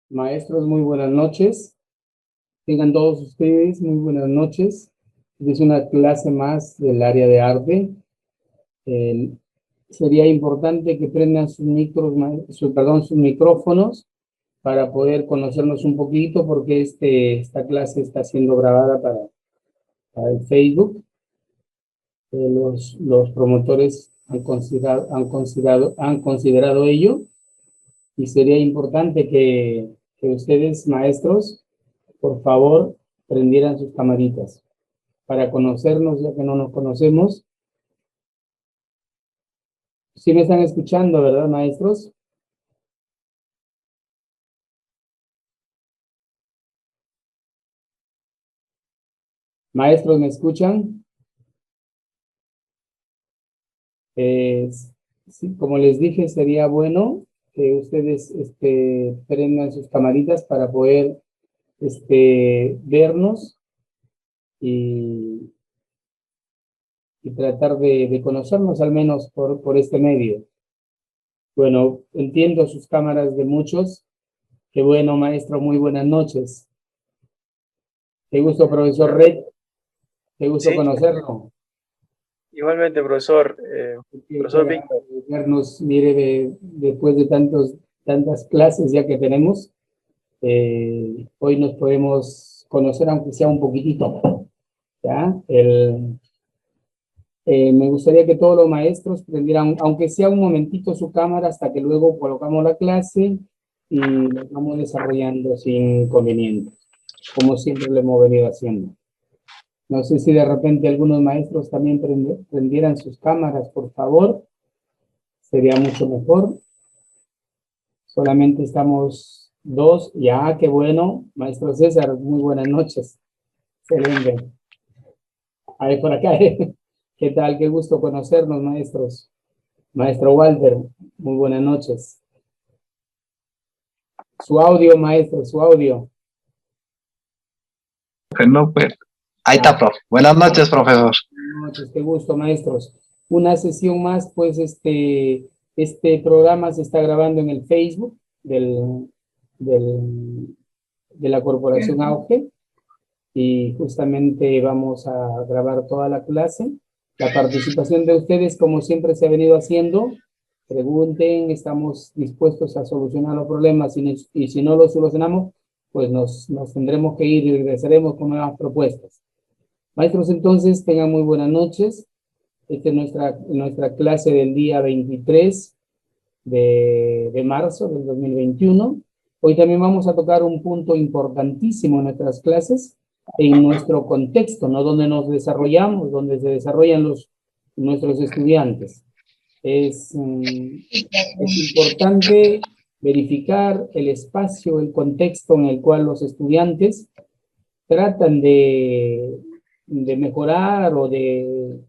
Maestros, muy buenas noches. Tengan todos ustedes muy buenas noches. Es una clase más del área de arte. Eh, Sería importante que prendan sus sus micrófonos para poder conocernos un poquito, porque esta clase está siendo grabada para el Facebook. Los promotores han considerado ello, y sería importante que ustedes, maestros, por favor, prendieran sus camaritas para conocernos, ya que no nos conocemos. Sí me están escuchando, ¿verdad, maestros? Maestros, ¿me escuchan? Eh, sí, como les dije, sería bueno que ustedes prendan sus camaritas para poder vernos y, y tratar de conocernos al menos por este medio. Bueno, entiendo sus cámaras de muchos. Qué bueno, maestro, muy buenas noches. Qué gusto, profesor Red. Qué gusto Sí, conocerlo. igualmente, profesor. Qué Profesor agrado Víctor. vernos, mire, después de tantas clases ya que tenemos, hoy nos podemos conocer aunque sea un poquitito, ¿ya? Me gustaría que todos los maestros prendieran, aunque sea un momentito, su cámara hasta que luego colocamos la clase y la vamos desarrollando sin inconvenientes, como siempre lo hemos venido haciendo. No sé si de repente algunos maestros también prendieran sus cámaras, por favor. Sería mucho mejor. Solamente estamos dos. Ya, qué bueno. Maestro César, muy buenas noches. Excelente. A ver, por acá. ¿Qué tal? Qué gusto conocernos, maestros. Maestro Walter, muy buenas noches. Su audio, maestro, su audio. No, pues, ahí está, profe. Buenas noches, profesor. Buenas noches, qué gusto, maestros. Una sesión más, pues este programa se está grabando en el Facebook del, de la Corporación Auge, y justamente vamos a grabar toda la clase. La participación de ustedes, como siempre se ha venido haciendo, pregunten, estamos dispuestos a solucionar los problemas, y si no los solucionamos, pues nos tendremos que ir y regresaremos con nuevas propuestas. Maestros, entonces, tengan muy buenas noches. Esta es nuestra clase del día 23 de marzo del 2021. Hoy también vamos a tocar un punto importantísimo en nuestras clases, en nuestro contexto, ¿no? Donde nos desarrollamos, donde se desarrollan nuestros estudiantes. Es importante verificar el espacio, el contexto en el cual los estudiantes tratan de mejorar o de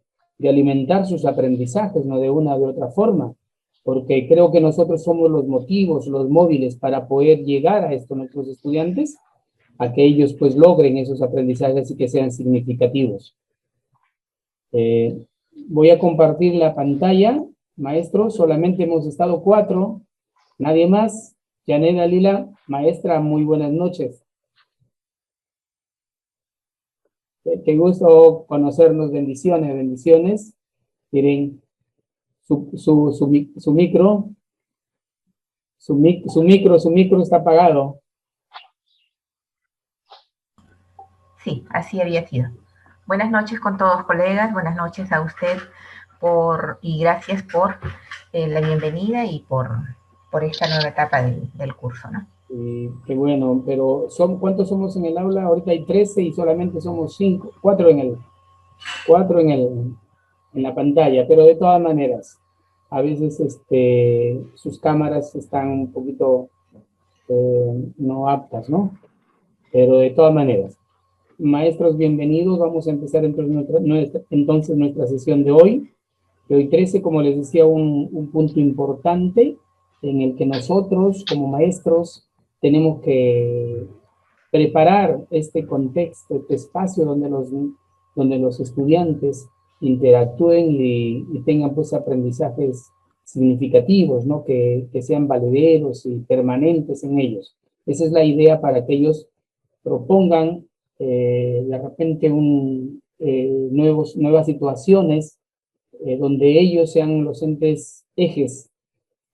alimentar sus aprendizajes, ¿no? De una u otra forma, porque creo que nosotros somos los motivos, los móviles para poder llegar a esto nuestros estudiantes, a que ellos pues logren esos aprendizajes y que sean significativos. Voy a compartir la pantalla, maestro, solamente hemos estado 4, nadie más. Yanela Lila, maestra, muy buenas noches. Qué gusto conocernos, bendiciones, bendiciones. Miren, su micro está apagado. Sí, así había sido. Buenas noches con todos, colegas. Buenas noches a usted y gracias por la bienvenida y por esta nueva etapa del curso, ¿no? Qué bueno, pero ¿cuántos somos en el aula? Ahorita hay 13 y solamente somos 4 en la pantalla, pero de todas maneras, a veces sus cámaras están un poquito no aptas, ¿no? Pero de todas maneras, maestros, bienvenidos. Vamos a empezar entonces nuestra sesión de hoy. De hoy 13, como les decía, un punto importante en el que nosotros como maestros tenemos que preparar este contexto, este espacio donde los estudiantes interactúen y tengan pues aprendizajes significativos, ¿no? Que sean valederos y permanentes en ellos. Esa es la idea para que ellos propongan de repente nuevas situaciones donde ellos sean los entes ejes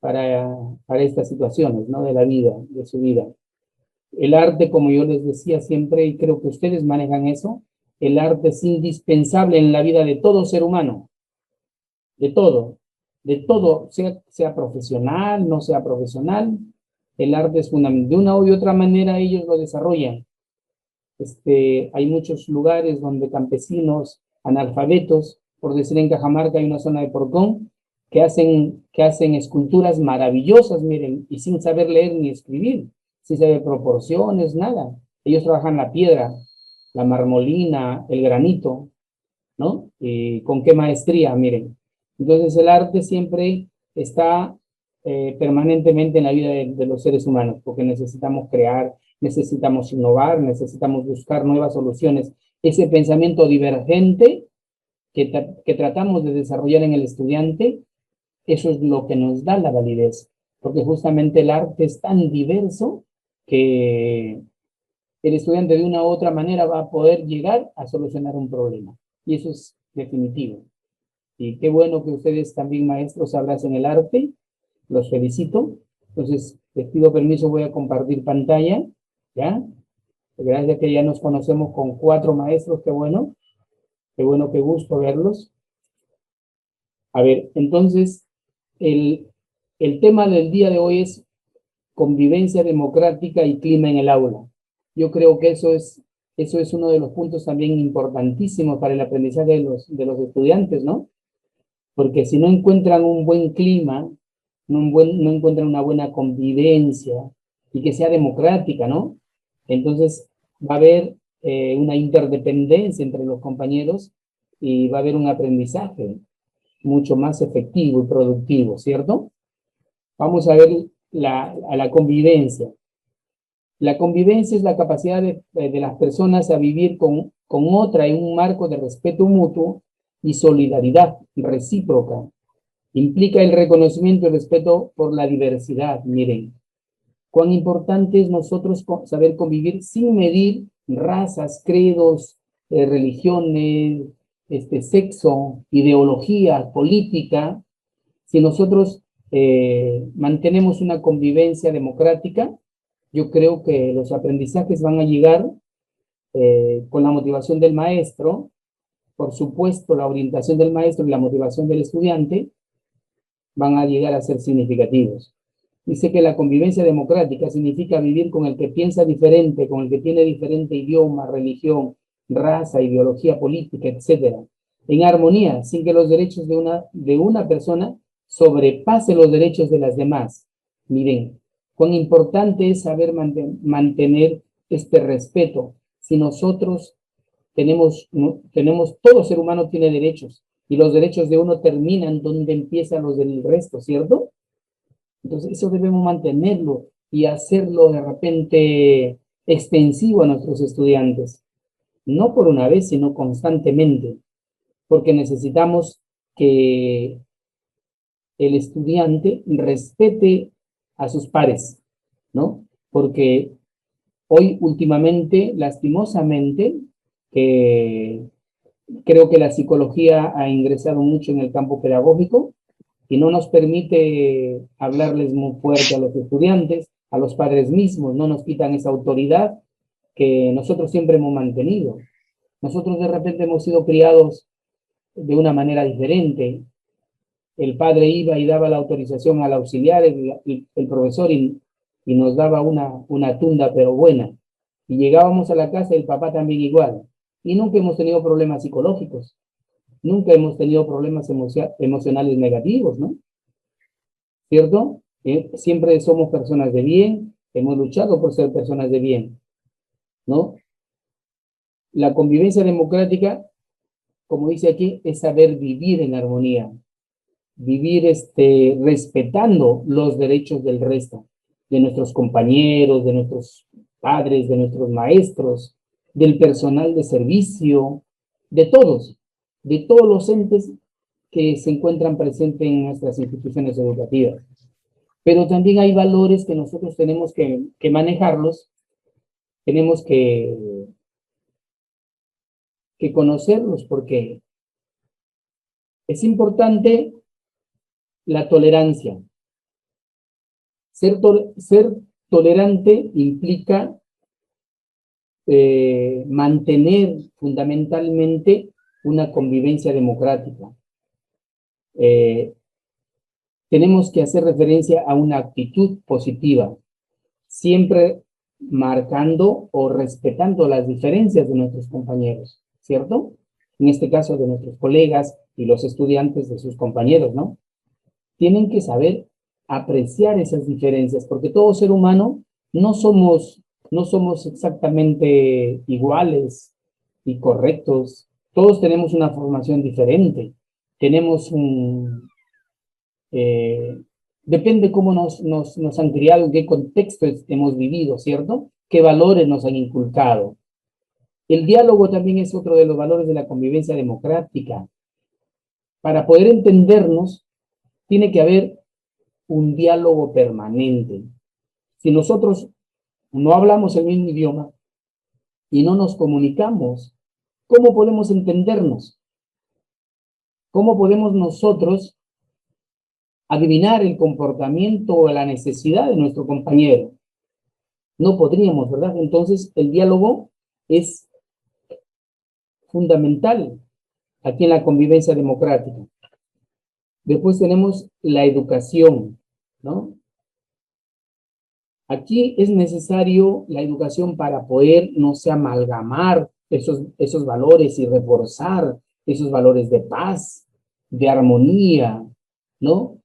para estas situaciones, ¿no? De la vida, de su vida. El arte, como yo les decía siempre, y creo que ustedes manejan eso, el arte es indispensable en la vida de todo ser humano, de todo, sea profesional, no sea profesional, el arte es fundamental. De una u otra manera ellos lo desarrollan. Hay muchos lugares donde campesinos, analfabetos, por decir en Cajamarca hay una zona de Porcón, que hacen esculturas maravillosas, miren, y sin saber leer ni escribir, sin saber proporciones, nada. Ellos trabajan la piedra, la marmolina, el granito, ¿no? Y con qué maestría, miren. Entonces el arte siempre está permanentemente en la vida de los seres humanos, porque necesitamos crear, necesitamos innovar, necesitamos buscar nuevas soluciones. Ese pensamiento divergente que tratamos de desarrollar en el estudiante, eso es lo que nos da la validez, porque justamente el arte es tan diverso que el estudiante de una u otra manera va a poder llegar a solucionar un problema. Y eso es definitivo. Y qué bueno que ustedes también, maestros, abracen el arte. Los felicito. Entonces, les pido permiso, voy a compartir pantalla. ¿Ya? Gracias que ya nos conocemos con 4 maestros. Qué bueno, qué gusto verlos. A ver, entonces, el tema del día de hoy es convivencia democrática y clima en el aula. Yo creo que eso es uno de los puntos también importantísimos para el aprendizaje de los estudiantes, ¿no? Porque si no encuentran un buen clima, no encuentran una buena convivencia y que sea democrática, ¿no? Entonces va a haber una interdependencia entre los compañeros y va a haber un aprendizaje mucho más efectivo y productivo, ¿cierto? Vamos a ver a la convivencia. La convivencia es la capacidad de las personas a vivir con otra en un marco de respeto mutuo y solidaridad recíproca. Implica el reconocimiento y respeto por la diversidad. Miren, cuán importante es nosotros saber convivir sin medir razas, credos, religiones, sexo, ideología, política. Si nosotros mantenemos una convivencia democrática, yo creo que los aprendizajes van a llegar con la motivación del maestro, por supuesto la orientación del maestro y la motivación del estudiante van a llegar a ser significativos. Dice que la convivencia democrática significa vivir con el que piensa diferente, con el que tiene diferente idioma, religión, raza, ideología política, etc. En armonía, sin que los derechos de una persona sobrepasen los derechos de las demás. Miren, cuán importante es saber mantener este respeto. Si nosotros todo ser humano tiene derechos, y los derechos de uno terminan donde empiezan los del resto, ¿cierto? Entonces eso debemos mantenerlo y hacerlo de repente extensivo a nuestros estudiantes. No por una vez, sino constantemente, porque necesitamos que el estudiante respete a sus pares, ¿no? Porque hoy últimamente, lastimosamente, creo que la psicología ha ingresado mucho en el campo pedagógico y no nos permite hablarles muy fuerte a los estudiantes, a los padres mismos, no nos quitan esa autoridad que nosotros siempre hemos mantenido. Nosotros de repente hemos sido criados de una manera diferente. El padre iba y daba la autorización al auxiliar, el profesor, y nos daba una tunda pero buena. Y llegábamos a la casa y el papá también igual. Y nunca hemos tenido problemas psicológicos. Nunca hemos tenido problemas emocionales negativos, ¿no? ¿Cierto? Siempre somos personas de bien, hemos luchado por ser personas de bien, ¿no? La convivencia democrática, como dice aquí, es saber vivir en armonía, vivir respetando los derechos del resto, de nuestros compañeros, de nuestros padres, de nuestros maestros, del personal de servicio, de todos los entes que se encuentran presentes en nuestras instituciones educativas. Pero también hay valores que nosotros tenemos que manejarlos, tenemos que conocerlos, porque es importante la tolerancia. Ser tolerante implica mantener fundamentalmente una convivencia democrática. Tenemos que hacer referencia a una actitud positiva, siempre marcando o respetando las diferencias de nuestros compañeros, ¿cierto? En este caso de nuestros colegas y los estudiantes de sus compañeros, ¿no? Tienen que saber apreciar esas diferencias, porque todo ser humano no somos exactamente iguales y correctos. Todos tenemos una formación diferente. Tenemos depende cómo nos han criado, en qué contexto hemos vivido, ¿cierto? Qué valores nos han inculcado. El diálogo también es otro de los valores de la convivencia democrática. Para poder entendernos, tiene que haber un diálogo permanente. Si nosotros no hablamos el mismo idioma y no nos comunicamos, ¿cómo podemos entendernos? ¿Cómo podemos nosotros adivinar el comportamiento o la necesidad de nuestro compañero? No podríamos, ¿verdad? Entonces, el diálogo es fundamental aquí en la convivencia democrática. Después tenemos la educación, ¿no? Aquí es necesario la educación para poder, no sé, amalgamar esos valores y reforzar esos valores de paz, de armonía, ¿no?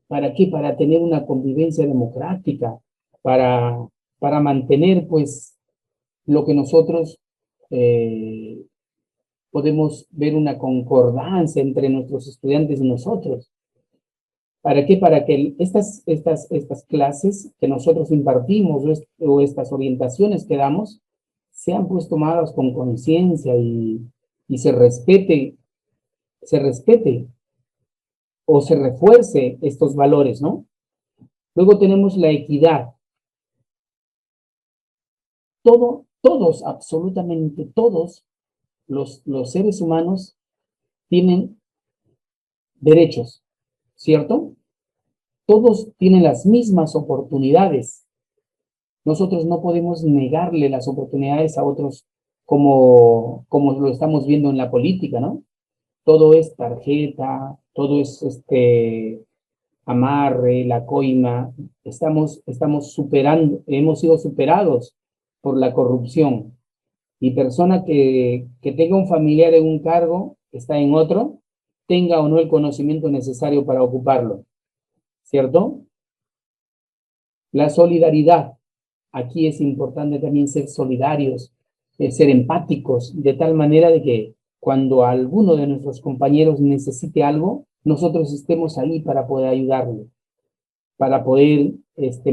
¿Para qué? Para tener una convivencia democrática, para mantener, pues, lo que nosotros podemos ver una concordancia entre nuestros estudiantes y nosotros. ¿Para qué? Para que estas clases que nosotros impartimos o estas orientaciones que damos sean pues tomadas con conciencia y se respete o se refuerce estos valores, ¿no? Luego tenemos la equidad. Todos, absolutamente todos los seres humanos tienen derechos, ¿cierto? Todos tienen las mismas oportunidades. Nosotros no podemos negarle las oportunidades a otros como lo estamos viendo en la política, ¿no? Todo es tarjeta, todo es amarre, la coima. Estamos superando, hemos sido superados por la corrupción. Y persona que tenga un familiar en un cargo, está en otro, tenga o no el conocimiento necesario para ocuparlo, ¿cierto? La solidaridad. Aquí es importante también ser solidarios, ser empáticos, de tal manera de que cuando alguno de nuestros compañeros necesite algo, nosotros estemos ahí para poder ayudarle, para poder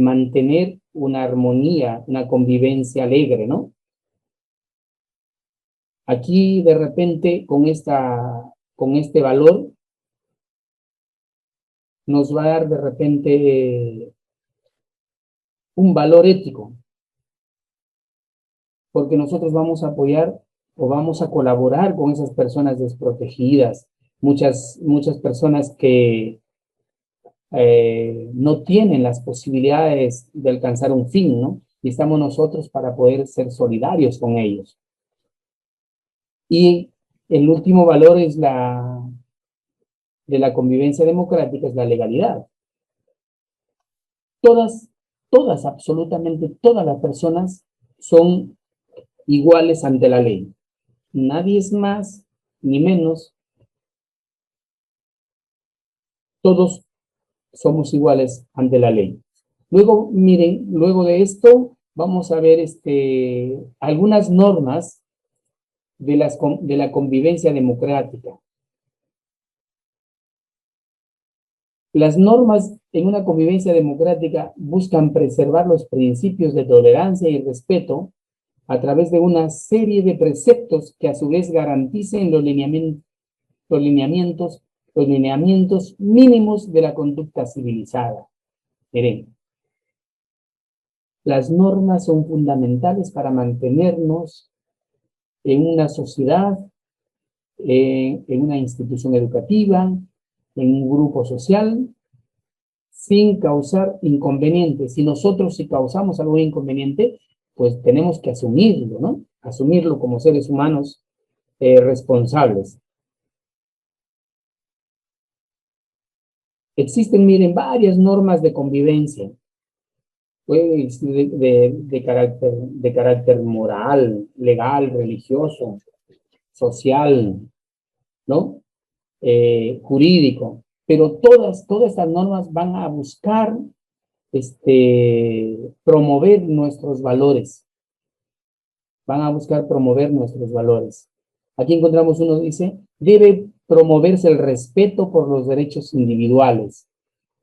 mantener una armonía, una convivencia alegre, ¿no? Aquí de repente con este valor nos va a dar de repente un valor ético, porque nosotros vamos a apoyar o vamos a colaborar con esas personas desprotegidas, muchas personas que no tienen las posibilidades de alcanzar un fin, ¿no? Y estamos nosotros para poder ser solidarios con ellos. Y el último valor es de la convivencia democrática, es la legalidad. Todas, absolutamente todas las personas son iguales ante la ley. Nadie es más ni menos. Todos somos iguales ante la ley. Luego, miren, luego de esto vamos a ver algunas normas de la convivencia democrática. Las normas en una convivencia democrática buscan preservar los principios de tolerancia y respeto a través de una serie de preceptos que a su vez garanticen los lineamientos mínimos de la conducta civilizada. Miren, las normas son fundamentales para mantenernos en una sociedad, en una institución educativa, en un grupo social, sin causar inconvenientes. Si nosotros causamos algún inconveniente, pues tenemos que asumirlo, ¿no? Asumirlo como seres humanos responsables. Existen, miren, varias normas de convivencia, pues, de carácter moral, legal, religioso, social, ¿no? Jurídico, pero todas estas normas van a buscar promover nuestros valores, van a buscar promover nuestros valores. Aquí encontramos uno, dice, debe promoverse el respeto por los derechos individuales.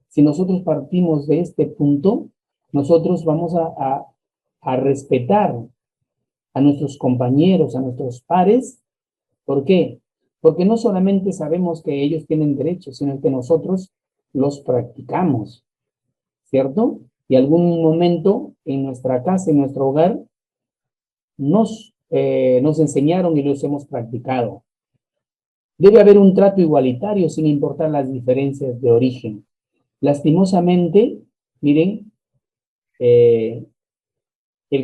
Si nosotros partimos de este punto, nosotros vamos a respetar a nuestros compañeros, a nuestros pares. ¿Por qué? Porque no solamente sabemos que ellos tienen derechos, sino que nosotros los practicamos, ¿cierto? Y algún momento en nuestra casa, en nuestro hogar, nos enseñaron y los hemos practicado. Debe haber un trato igualitario sin importar las diferencias de origen. Lastimosamente, miren, el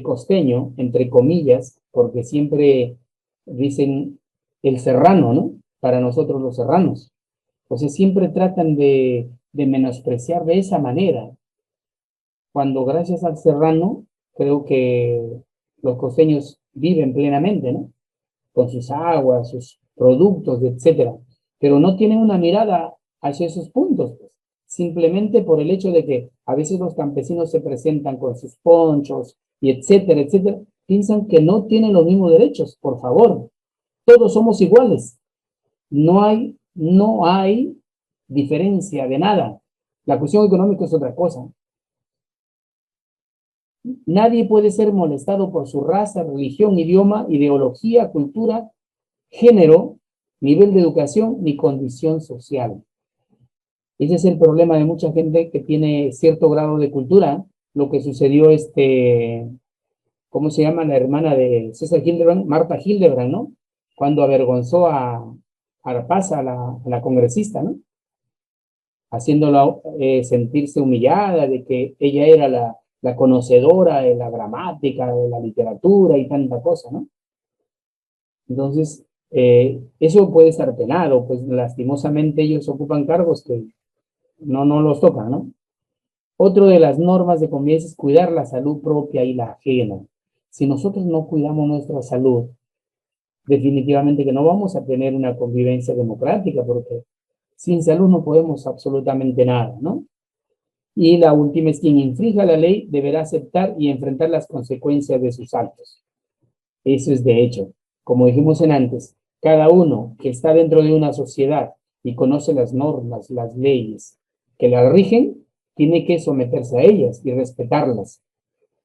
costeño, entre comillas, porque siempre dicen el serrano, ¿no? Para nosotros los serranos. O sea, siempre tratan de menospreciar de esa manera. Cuando gracias al serrano, creo que los costeños viven plenamente, ¿no? Con sus aguas, sus productos, etcétera. Pero no tienen una mirada hacia esos puntos, pues. Simplemente por el hecho de que a veces los campesinos se presentan con sus ponchos y etcétera, etcétera, piensan que no tienen los mismos derechos. Por favor, todos somos iguales. No hay diferencia de nada. La cuestión económica es otra cosa. Nadie puede ser molestado por su raza, religión, idioma, ideología, cultura, género, nivel de educación ni condición social. Ese es el problema de mucha gente que tiene cierto grado de cultura. Lo que sucedió, ¿cómo se llama la hermana de César Hildebrand? Marta Hildebrand, ¿no? Cuando avergonzó a Arpaza, a la congresista, ¿no? Haciéndola sentirse humillada de que ella era la conocedora de la gramática, de la literatura y tanta cosa, ¿no? Entonces, eso puede estar penado, pues lastimosamente ellos ocupan cargos que no los tocan, ¿no? Otro de las normas de convivencia es cuidar la salud propia y la ajena. Si nosotros no cuidamos nuestra salud, definitivamente que no vamos a tener una convivencia democrática, porque sin salud no podemos absolutamente nada, ¿no? Y la última es: quien infrinja la ley deberá aceptar y enfrentar las consecuencias de sus actos. Eso es de hecho. Como dijimos antes, cada uno que está dentro de una sociedad y conoce las normas, las leyes que la rigen, tiene que someterse a ellas y respetarlas.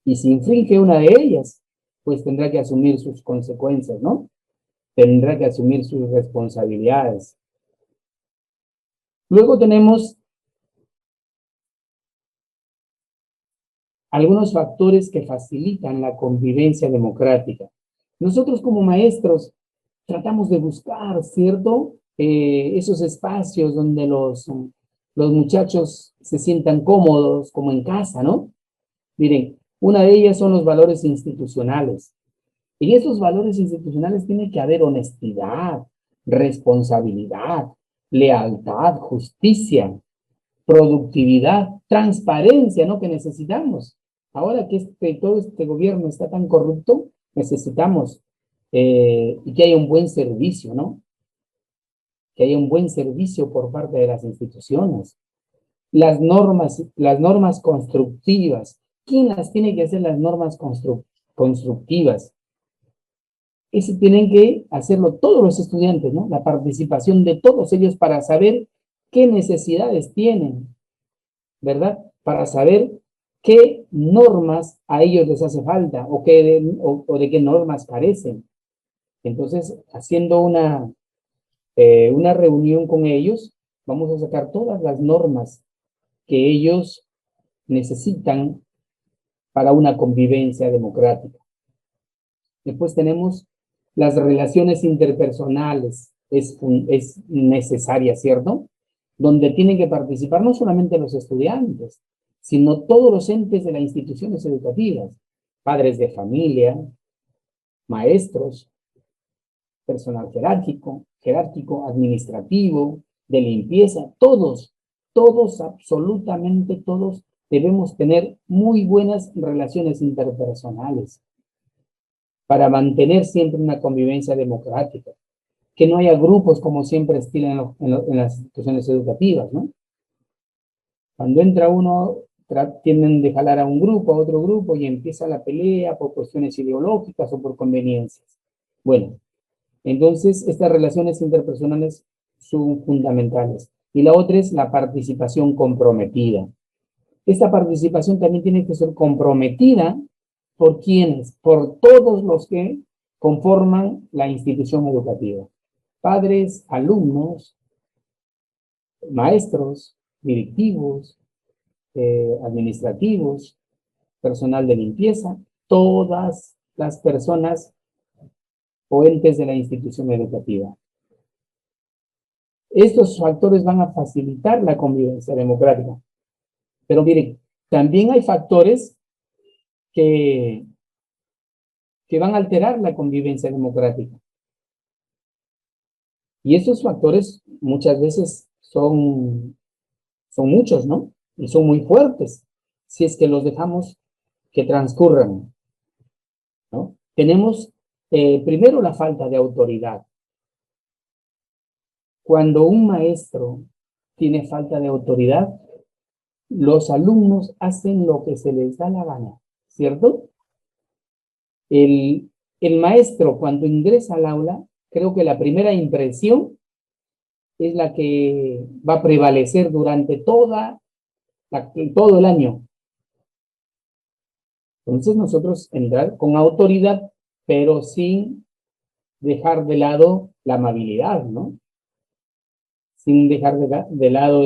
Y si infringe una de ellas, pues tendrá que asumir sus consecuencias, ¿no? Tendrá que asumir sus responsabilidades. Luego tenemos algunos factores que facilitan la convivencia democrática. Nosotros como maestros tratamos de buscar, ¿cierto? Esos espacios donde los muchachos se sientan cómodos, como en casa, ¿no? Miren, una de ellas son los valores institucionales. En esos valores institucionales tiene que haber honestidad, responsabilidad, lealtad, justicia, productividad, transparencia, ¿no? Que necesitamos. Ahora que todo este gobierno está tan corrupto, necesitamos y que haya un buen servicio, ¿no? Que haya un buen servicio por parte de las instituciones. Las normas constructivas. ¿Quién las tiene que hacer las normas constructivas? Eso tienen que hacerlo todos los estudiantes, ¿no? La participación de todos ellos para saber qué necesidades tienen, ¿verdad? Para saber qué normas a ellos les hace falta o de qué normas carecen. Entonces, haciendo una reunión con ellos, vamos a sacar todas las normas que ellos necesitan para una convivencia democrática. Después tenemos las relaciones interpersonales, es necesaria, ¿cierto? Donde tienen que participar no solamente los estudiantes, sino todos los entes de las instituciones educativas, padres de familia, maestros, personal jerárquico, administrativo, de limpieza, todos, absolutamente todos, debemos tener muy buenas relaciones interpersonales para mantener siempre una convivencia democrática. Que no haya grupos como siempre estilan en las instituciones educativas, ¿no? Cuando entra uno, tienden de jalar a un grupo, a otro grupo, y empieza la pelea por cuestiones ideológicas o por conveniencias. Bueno, entonces estas relaciones interpersonales son fundamentales. Y la otra es la participación comprometida. Esta participación también tiene que ser comprometida ¿por quiénes? Por todos los que conforman la institución educativa. Padres, alumnos, maestros, directivos, administrativos, personal de limpieza, todas las personas o entes de la institución educativa. Estos factores van a facilitar la convivencia democrática. Pero miren, también hay factores que van a alterar la convivencia democrática. Y esos factores muchas veces son muchos, ¿no? Y son muy fuertes, si es que los dejamos que transcurran, ¿no? Tenemos primero la falta de autoridad. Cuando un maestro tiene falta de autoridad, los alumnos hacen lo que se les da la gana, ¿cierto? El maestro, cuando ingresa al aula, creo que la primera impresión es la que va a prevalecer durante todo el año. Entonces nosotros entrar con autoridad, pero sin dejar de lado la amabilidad, ¿no? Sin dejar de lado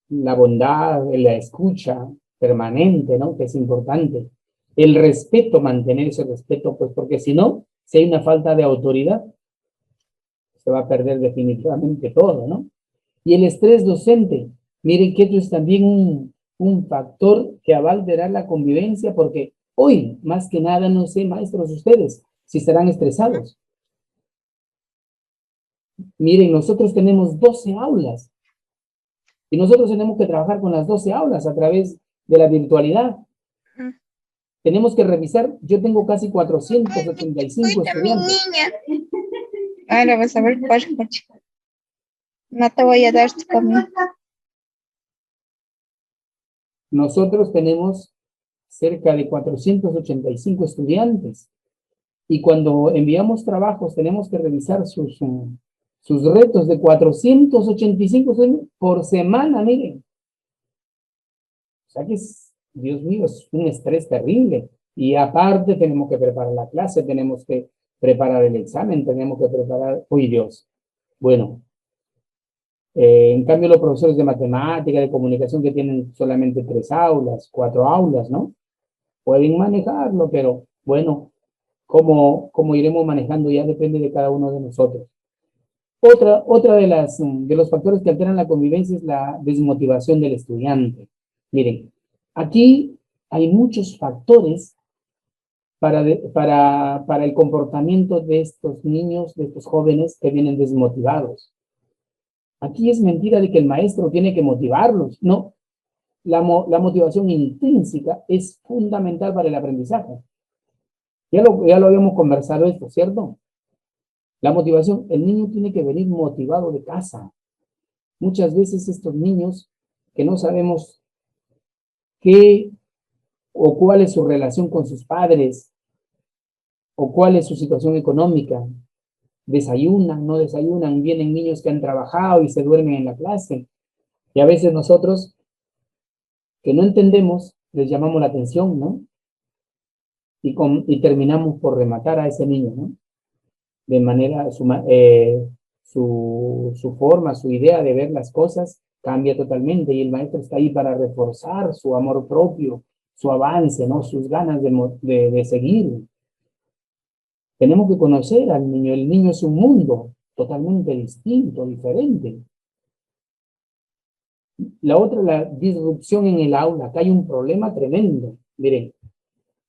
la bondad, la escucha permanente, ¿no? Que es importante. El respeto, mantener ese respeto, pues porque si no, si hay una falta de autoridad, se va a perder definitivamente todo, ¿no? Y el estrés docente, miren que esto es también un factor que va a alterar la convivencia, porque hoy, más que nada, no sé, maestros, ustedes, si estarán estresados. Miren, nosotros tenemos 12 aulas, y nosotros tenemos que trabajar con las 12 aulas a través de la virtualidad. Tenemos que revisar, yo tengo casi 485 estudiantes. Ahora vas a ver, no te voy a dar tu camino. Nosotros tenemos cerca de 485 estudiantes y cuando enviamos trabajos tenemos que revisar sus retos de 485 por semana, miren. O sea que Dios mío, es un estrés terrible. Y aparte tenemos que preparar la clase, tenemos que preparar el examen, tenemos que preparar... ¡Uy, Dios! Bueno, en cambio los profesores de matemática, de comunicación que tienen solamente 3 aulas, 4 aulas, ¿no? Pueden manejarlo, pero bueno, cómo iremos manejando ya depende de cada uno de nosotros. Otra de los factores que alteran la convivencia es la desmotivación del estudiante. Miren, aquí hay muchos factores para el comportamiento de estos niños, de estos jóvenes que vienen desmotivados. Aquí es mentira de que el maestro tiene que motivarlos, no. La motivación intrínseca es fundamental para el aprendizaje. Ya lo habíamos conversado esto, ¿cierto? La motivación, el niño tiene que venir motivado de casa. Muchas veces estos niños que no sabemos qué o cuál es su relación con sus padres o cuál es su situación económica, desayunan, no desayunan, vienen niños que han trabajado y se duermen en la clase. Y a veces nosotros, que no entendemos, les llamamos la atención, ¿no? Y terminamos por rematar a ese niño, ¿no? De manera, su forma, su idea de ver las cosas cambia totalmente y el maestro está ahí para reforzar su amor propio, su avance, ¿no? Sus ganas de seguir. Tenemos que conocer al niño. El niño es un mundo totalmente distinto, diferente. La otra, la disrupción en el aula. Acá hay un problema tremendo. Miren,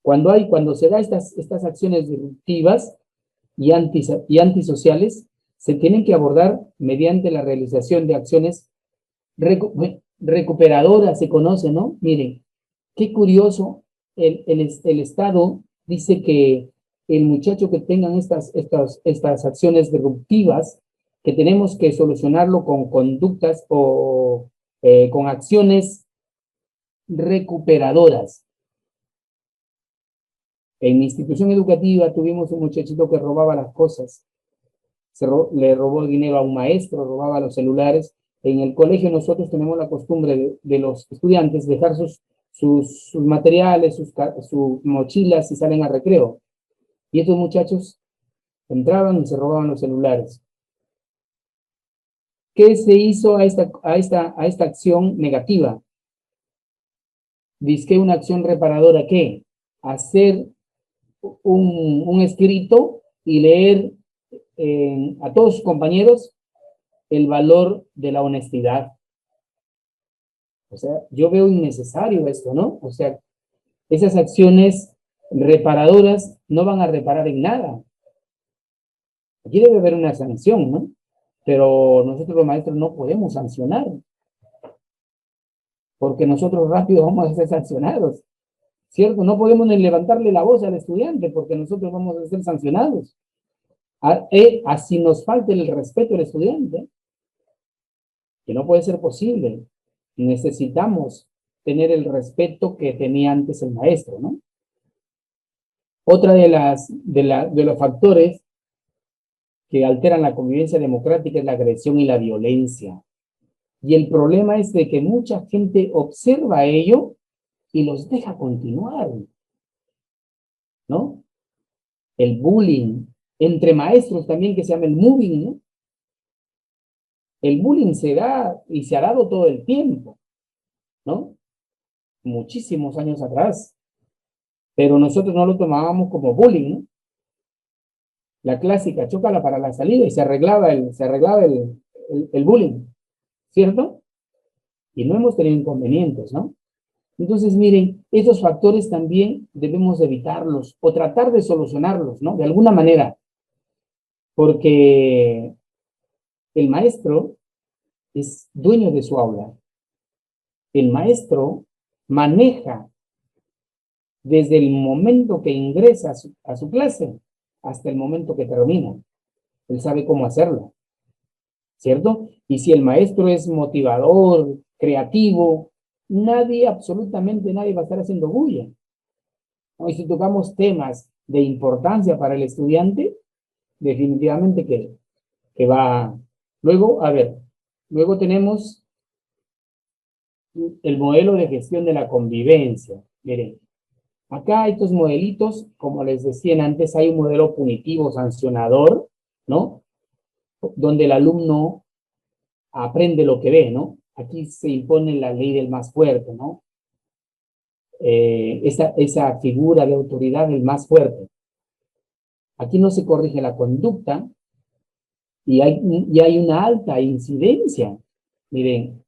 cuando se da estas acciones disruptivas y antisociales, se tienen que abordar mediante la realización de acciones recuperadoras, se conoce, ¿no? Miren, qué curioso, el Estado dice que el muchacho que tengan estas acciones disruptivas, que tenemos que solucionarlo con conductas o con acciones recuperadoras. En mi institución educativa tuvimos un muchachito que robaba las cosas. Le robó el dinero a un maestro, robaba los celulares. En el colegio nosotros tenemos la costumbre de los estudiantes dejar sus materiales, sus mochilas y salen a recreo. Y estos muchachos entraban y se robaban los celulares. ¿Qué se hizo a esta acción negativa? Dice una acción reparadora, ¿qué? Hacer un escrito y leer a todos sus compañeros el valor de la honestidad. O sea, yo veo innecesario esto, ¿no? O sea, esas acciones reparadoras no van a reparar en nada. Aquí debe haber una sanción, ¿no? Pero nosotros los maestros no podemos sancionar, porque nosotros rápido vamos a ser sancionados, ¿cierto? No podemos ni levantarle la voz al estudiante, porque nosotros vamos a ser sancionados. Así nos falte el respeto al estudiante, que no puede ser posible. Necesitamos tener el respeto que tenía antes el maestro, ¿no? Otra de los factores que alteran la convivencia democrática es la agresión y la violencia. Y el problema es de que mucha gente observa ello y los deja continuar, ¿no? El bullying entre maestros también, que se llama el mobbing, ¿no? El bullying se da y se ha dado todo el tiempo, ¿no? Muchísimos años atrás. Pero nosotros no lo tomábamos como bullying, ¿no? La clásica, chócala para la salida y se arreglaba el bullying, ¿cierto? Y no hemos tenido inconvenientes, ¿no? Entonces, miren, estos factores también debemos evitarlos o tratar de solucionarlos, ¿no? De alguna manera, porque el maestro es dueño de su aula. El maestro maneja desde el momento que ingresa a su clase hasta el momento que termina. Él sabe cómo hacerlo, ¿cierto? Y si el maestro es motivador, creativo, absolutamente nadie va a estar haciendo bulla, ¿no? Y si tocamos temas de importancia para el estudiante, definitivamente que va. Luego, a ver, luego tenemos el modelo de gestión de la convivencia. Miren, acá estos modelitos, como les decía antes, hay un modelo punitivo sancionador, ¿no? Donde el alumno aprende lo que ve, ¿no? Aquí se impone la ley del más fuerte, ¿no? Esa figura de autoridad del más fuerte. Aquí no se corrige la conducta y hay una alta incidencia. Miren,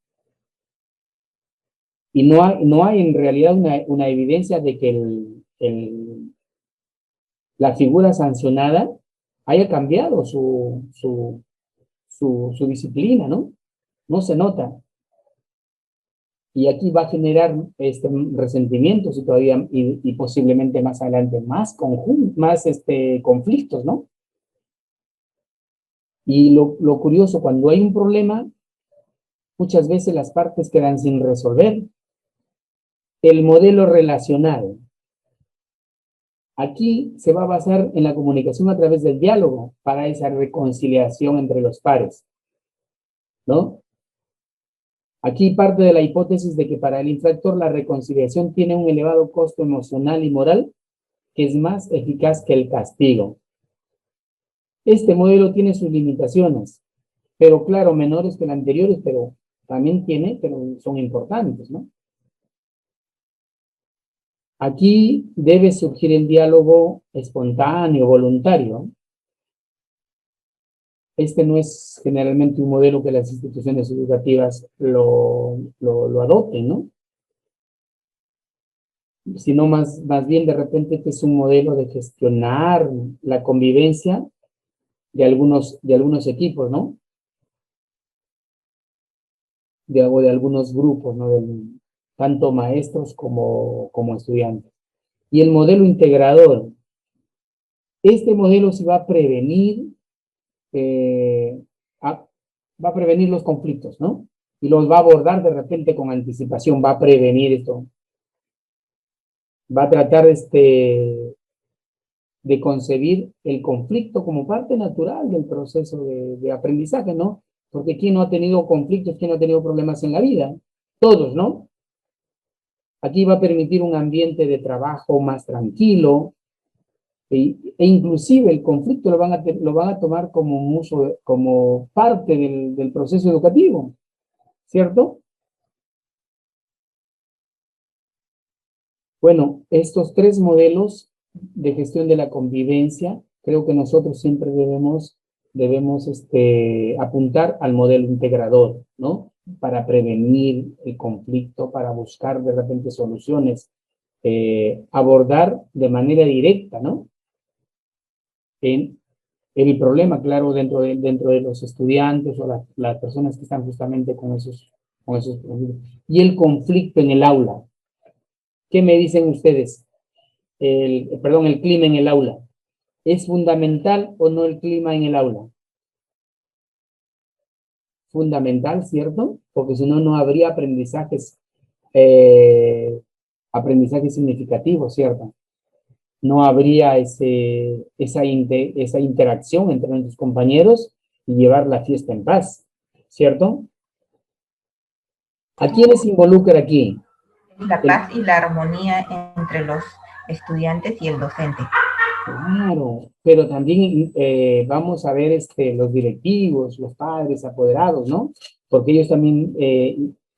y no hay en realidad una evidencia de que la figura sancionada haya cambiado su disciplina, ¿no? No se nota. Y aquí va a generar resentimientos y todavía, y posiblemente más adelante, más conflictos, ¿no? Y lo curioso, cuando hay un problema, muchas veces las partes quedan sin resolver. El modelo relacional. Aquí se va a basar en la comunicación a través del diálogo para esa reconciliación entre los pares, ¿no? Aquí parte de la hipótesis de que para el infractor la reconciliación tiene un elevado costo emocional y moral que es más eficaz que el castigo. Este modelo tiene sus limitaciones, pero claro, menores que los anteriores, pero también tiene, pero son importantes, ¿no? Aquí debe surgir el diálogo espontáneo, voluntario. Este no es generalmente un modelo que las instituciones educativas lo adopten, ¿no? Sino más bien de repente este es un modelo de gestionar la convivencia de algunos equipos, ¿no? De algunos grupos, ¿no? Tanto maestros como estudiantes. Y el modelo integrador. Este modelo se va a prevenir, va a prevenir los conflictos, ¿no? Y los va a abordar de repente con anticipación, va a prevenir esto. Va a tratar de concebir el conflicto como parte natural del proceso de aprendizaje, ¿no? Porque ¿quién no ha tenido conflictos, quién no ha tenido problemas en la vida? Todos, ¿no? Aquí va a permitir un ambiente de trabajo más tranquilo, e inclusive el conflicto lo van a tomar como parte del proceso educativo, ¿cierto? Bueno, estos tres modelos de gestión de la convivencia, creo que nosotros siempre debemos apuntar al modelo integrador, ¿no? Para prevenir el conflicto, para buscar de repente soluciones, abordar de manera directa, ¿no? En el problema, claro, dentro de los estudiantes o las personas que están justamente con esos problemas. Y el conflicto en el aula. ¿Qué me dicen ustedes? El clima en el aula. ¿Es fundamental o no el clima en el aula? Fundamental, ¿cierto? Porque si no, no habría aprendizajes significativos, ¿cierto? No habría esa interacción entre nuestros compañeros y llevar la fiesta en paz, ¿cierto? ¿A quiénes involucra aquí? La paz y la armonía entre los estudiantes y el docente. Claro, pero también vamos a ver los directivos, los padres, apoderados, ¿no? Porque ellos también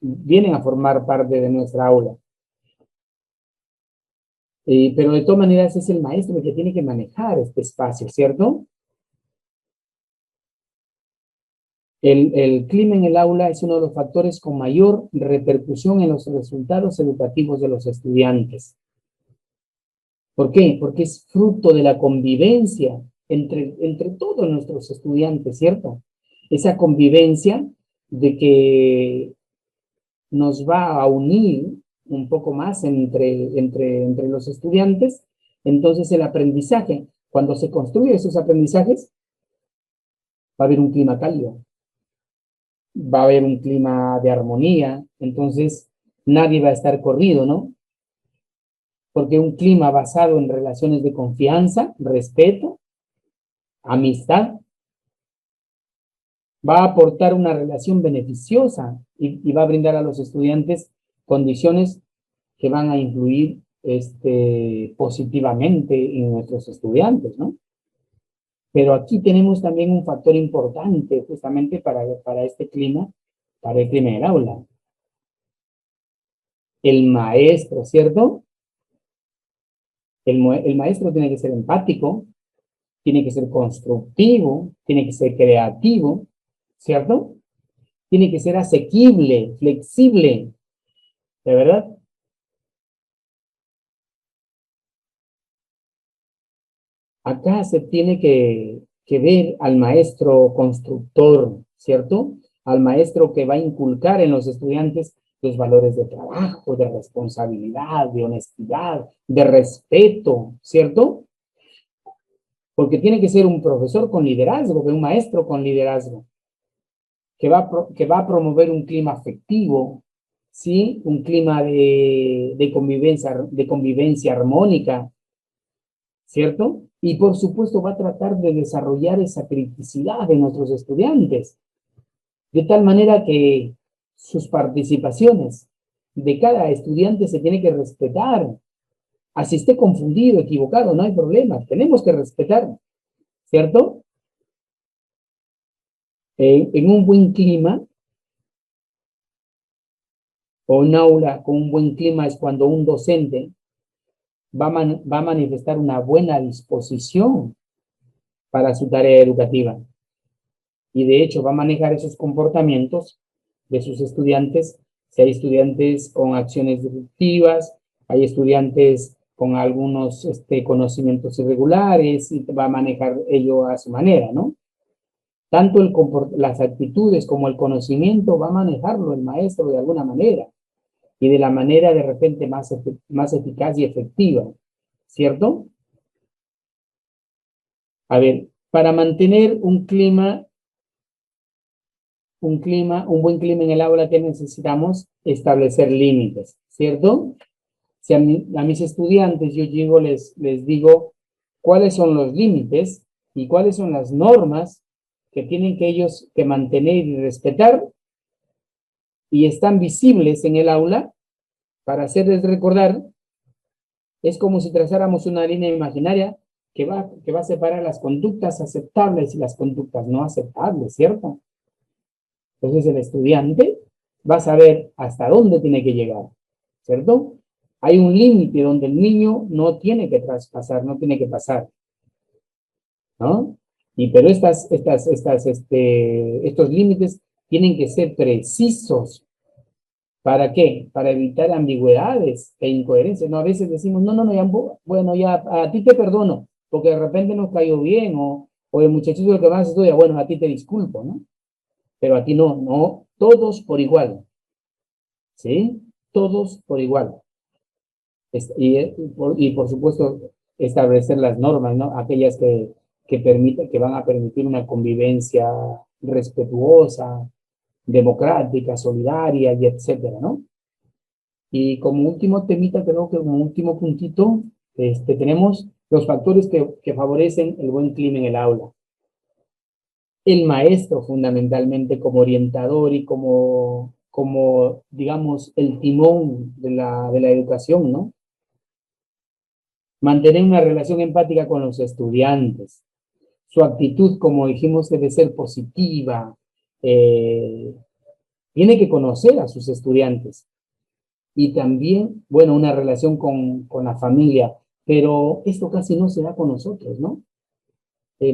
vienen a formar parte de nuestra aula. Pero de todas maneras es el maestro el que tiene que manejar este espacio, ¿cierto? El clima en el aula es uno de los factores con mayor repercusión en los resultados educativos de los estudiantes. ¿Por qué? Porque es fruto de la convivencia entre todos nuestros estudiantes, ¿cierto? Esa convivencia de que nos va a unir un poco más entre los estudiantes. Entonces el aprendizaje, cuando se construyen esos aprendizajes, va a haber un clima cálido, va a haber un clima de armonía, entonces nadie va a estar corrido, ¿no? Porque un clima basado en relaciones de confianza, respeto, amistad, va a aportar una relación beneficiosa y va a brindar a los estudiantes condiciones que van a influir positivamente en nuestros estudiantes, ¿no? Pero aquí tenemos también un factor importante justamente para este clima, para el clima del aula. El maestro, ¿cierto? El maestro tiene que ser empático, tiene que ser constructivo, tiene que ser creativo, ¿cierto? Tiene que ser asequible, flexible, ¿de verdad? Acá se tiene que ver al maestro constructor, ¿cierto? Al maestro que va a inculcar en los estudiantes los valores de trabajo, de responsabilidad, de honestidad, de respeto, ¿cierto? Porque tiene que ser un profesor con liderazgo, un maestro con liderazgo, que va a promover un clima afectivo, ¿sí? Un clima de convivencia armónica, ¿cierto? Y por supuesto va a tratar de desarrollar esa criticidad de nuestros estudiantes, de tal manera que sus participaciones de cada estudiante se tiene que respetar. Así esté confundido, equivocado, no hay problema, tenemos que respetar, ¿cierto? En un buen clima o un aula con un buen clima es cuando un docente va a manifestar una buena disposición para su tarea educativa. Y de hecho va a manejar esos comportamientos de sus estudiantes. Si hay estudiantes con acciones disruptivas, hay estudiantes con algunos conocimientos irregulares, y va a manejar ello a su manera, ¿no? Tanto las actitudes como el conocimiento va a manejarlo el maestro de alguna manera, y de la manera de repente más eficaz y efectiva, ¿cierto? A ver, para mantener un buen clima en el aula, que necesitamos establecer límites, ¿cierto? Si a mis estudiantes yo llego, les digo cuáles son los límites y cuáles son las normas que tienen que ellos que mantener y respetar, y están visibles en el aula para hacerles recordar. Es como si trazáramos una línea imaginaria que va a separar las conductas aceptables y las conductas no aceptables, ¿cierto? Entonces el estudiante va a saber hasta dónde tiene que llegar, ¿cierto? Hay un límite donde el niño no tiene que traspasar, no tiene que pasar, ¿no? Pero estos límites tienen que ser precisos. ¿Para qué? Para evitar ambigüedades e incoherencias. No, a veces decimos, no, ya, bueno, ya a ti te perdono, porque de repente nos cayó bien, o el muchachito que más estudia, bueno, a ti te disculpo, ¿no? Pero a ti no, todos por igual, ¿sí? Todos por igual. Y por supuesto, establecer las normas, ¿no? Aquellas que van a permitir una convivencia respetuosa, democrática, solidaria, y etcétera, ¿no? Y como último temita, creo que como último puntito, tenemos los factores que favorecen el buen clima en el aula. El maestro, fundamentalmente, como orientador y como digamos, el timón de la educación, ¿no? Mantener una relación empática con los estudiantes. Su actitud, como dijimos, debe ser positiva. Tiene que conocer a sus estudiantes. Y también, bueno, una relación con la familia. Pero esto casi no se da con nosotros, ¿no?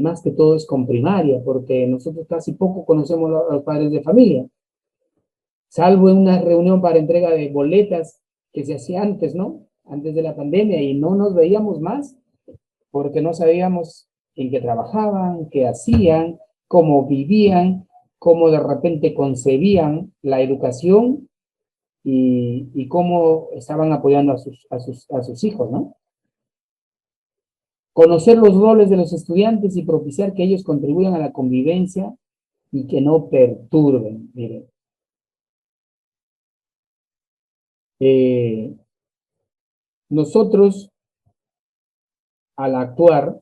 Más que todo es con primaria, porque nosotros casi poco conocemos a los padres de familia. Salvo en una reunión para entrega de boletas que se hacía antes, ¿no? Antes de la pandemia, y no nos veíamos más porque no sabíamos en qué trabajaban, qué hacían, cómo vivían, cómo de repente concebían la educación y cómo estaban apoyando a sus hijos, ¿no? Conocer los roles de los estudiantes y propiciar que ellos contribuyan a la convivencia y que no perturben, miren. Nosotros, al actuar,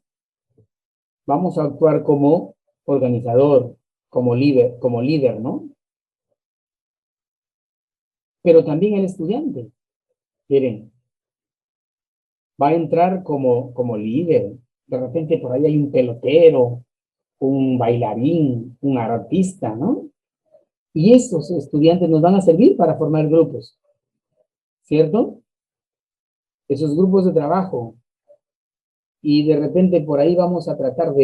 vamos a actuar como organizador, como líder, ¿no? Pero también el estudiante, miren, va a entrar como líder. De repente por ahí hay un pelotero, un bailarín, un artista, ¿no? Y estos estudiantes nos van a servir para formar grupos, ¿cierto? Esos grupos de trabajo. Y de repente por ahí vamos a tratar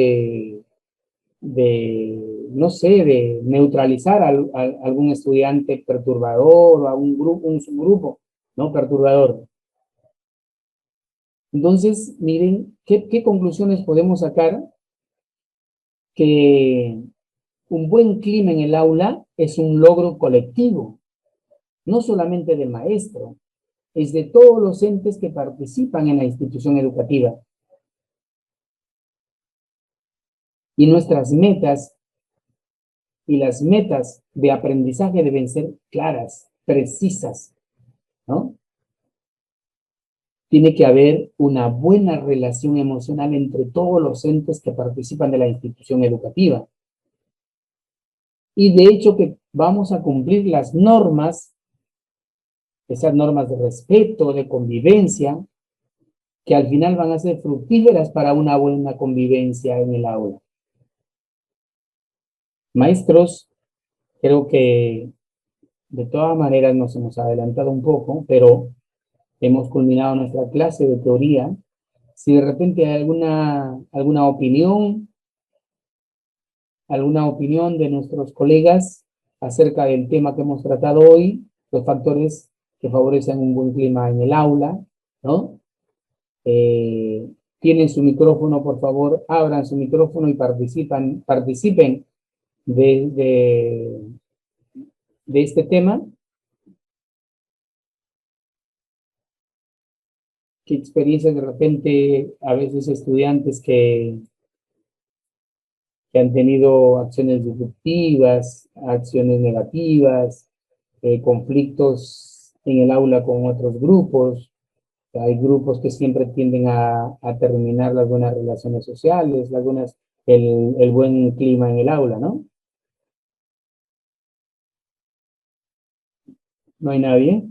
no sé, de neutralizar a algún estudiante perturbador o a un subgrupo, ¿no? Perturbador. Entonces, miren, ¿qué conclusiones podemos sacar? Que un buen clima en el aula es un logro colectivo, no solamente del maestro, es de todos los entes que participan en la institución educativa. Y nuestras metas y las metas de aprendizaje deben ser claras, precisas, ¿no? Tiene que haber una buena relación emocional entre todos los entes que participan de la institución educativa. Y de hecho que vamos a cumplir las normas, esas normas de respeto, de convivencia, que al final van a ser fructíferas para una buena convivencia en el aula. Maestros, creo que De todas maneras nos hemos adelantado un poco, pero hemos culminado nuestra clase de teoría. Si de repente hay alguna opinión de nuestros colegas acerca del tema que hemos tratado hoy, los factores que favorecen un buen clima en el aula, ¿no? Tienen su micrófono, por favor, abran su micrófono y participen de, de este tema. ¿Qué experiencias de repente a veces estudiantes que han tenido acciones disruptivas, acciones negativas, conflictos en el aula con otros grupos? Hay grupos que siempre tienden a terminar las buenas relaciones sociales, el buen clima en el aula, ¿no? ¿No hay nadie?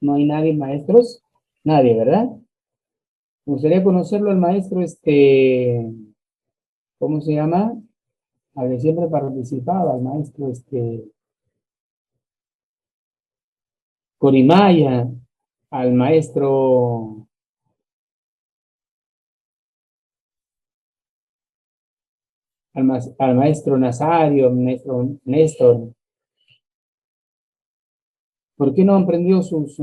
¿No hay nadie, maestros? Nadie, ¿verdad? Me gustaría conocerlo al maestro, ¿cómo se llama? A ver, siempre participaba el maestro, Corimaya, al maestro, al maestro Nazario, maestro Néstor. ¿Por qué no han prendido sus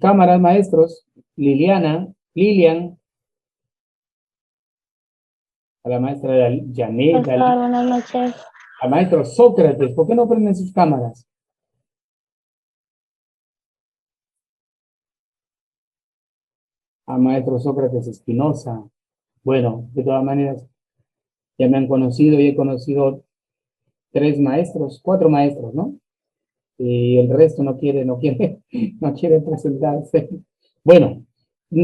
cámaras, maestros? Lilian, a la maestra Janet, Buenas noches. al maestro Sócrates, ¿por qué no prenden sus cámaras? Al maestro Sócrates Espinosa. Bueno, de todas maneras, ya me han conocido y he conocido 4 maestros, ¿no? Y el resto no quiere, no quiere presentarse. Bueno,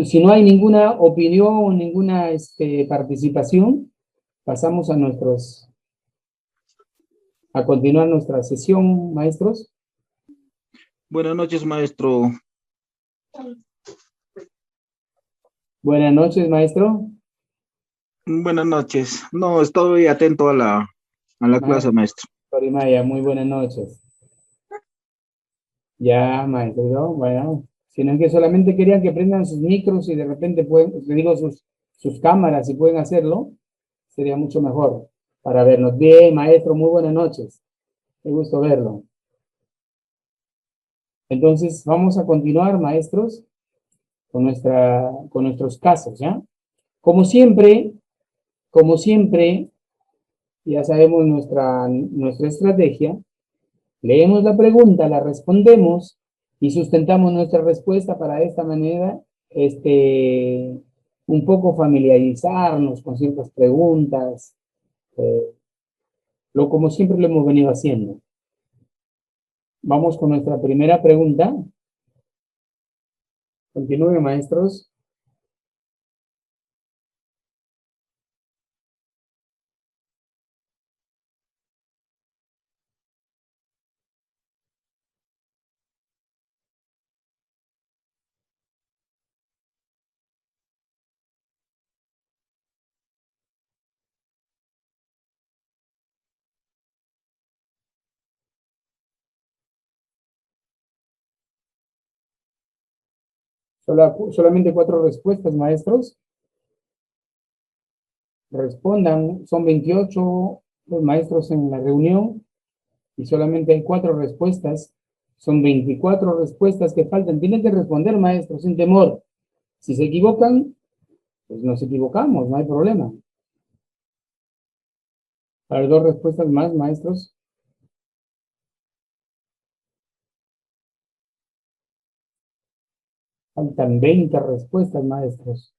si no hay ninguna opinión, ninguna participación, pasamos a continuar nuestra sesión, maestros. Buenas noches, maestro. Buenas noches, maestro. Buenas noches. No, estoy atento a la clase, maestro. Sorimaya, muy buenas noches. Ya, maestro, ¿no? Bueno, sino que solamente querían que prendan sus micros y de repente le digo sus cámaras, si pueden hacerlo, sería mucho mejor para vernos. Bien, maestro, muy buenas noches. Qué gusto verlo. Entonces, vamos a continuar, maestros, con nuestros casos, ¿ya? Como siempre, ya sabemos nuestra estrategia. Leemos la pregunta, la respondemos y sustentamos nuestra respuesta para de esta manera, un poco familiarizarnos con ciertas preguntas, como siempre lo hemos venido haciendo. Vamos con nuestra primera pregunta. Continúen, maestros. Solamente 4 respuestas, maestros. Respondan, son 28 los maestros en la reunión y solamente hay 4 respuestas. Son 24 respuestas que faltan. Tienen que responder, maestros, sin temor. Si se equivocan, pues nos equivocamos, no hay problema. A ver, 2 respuestas más, maestros. Faltan 20 respuestas, maestros.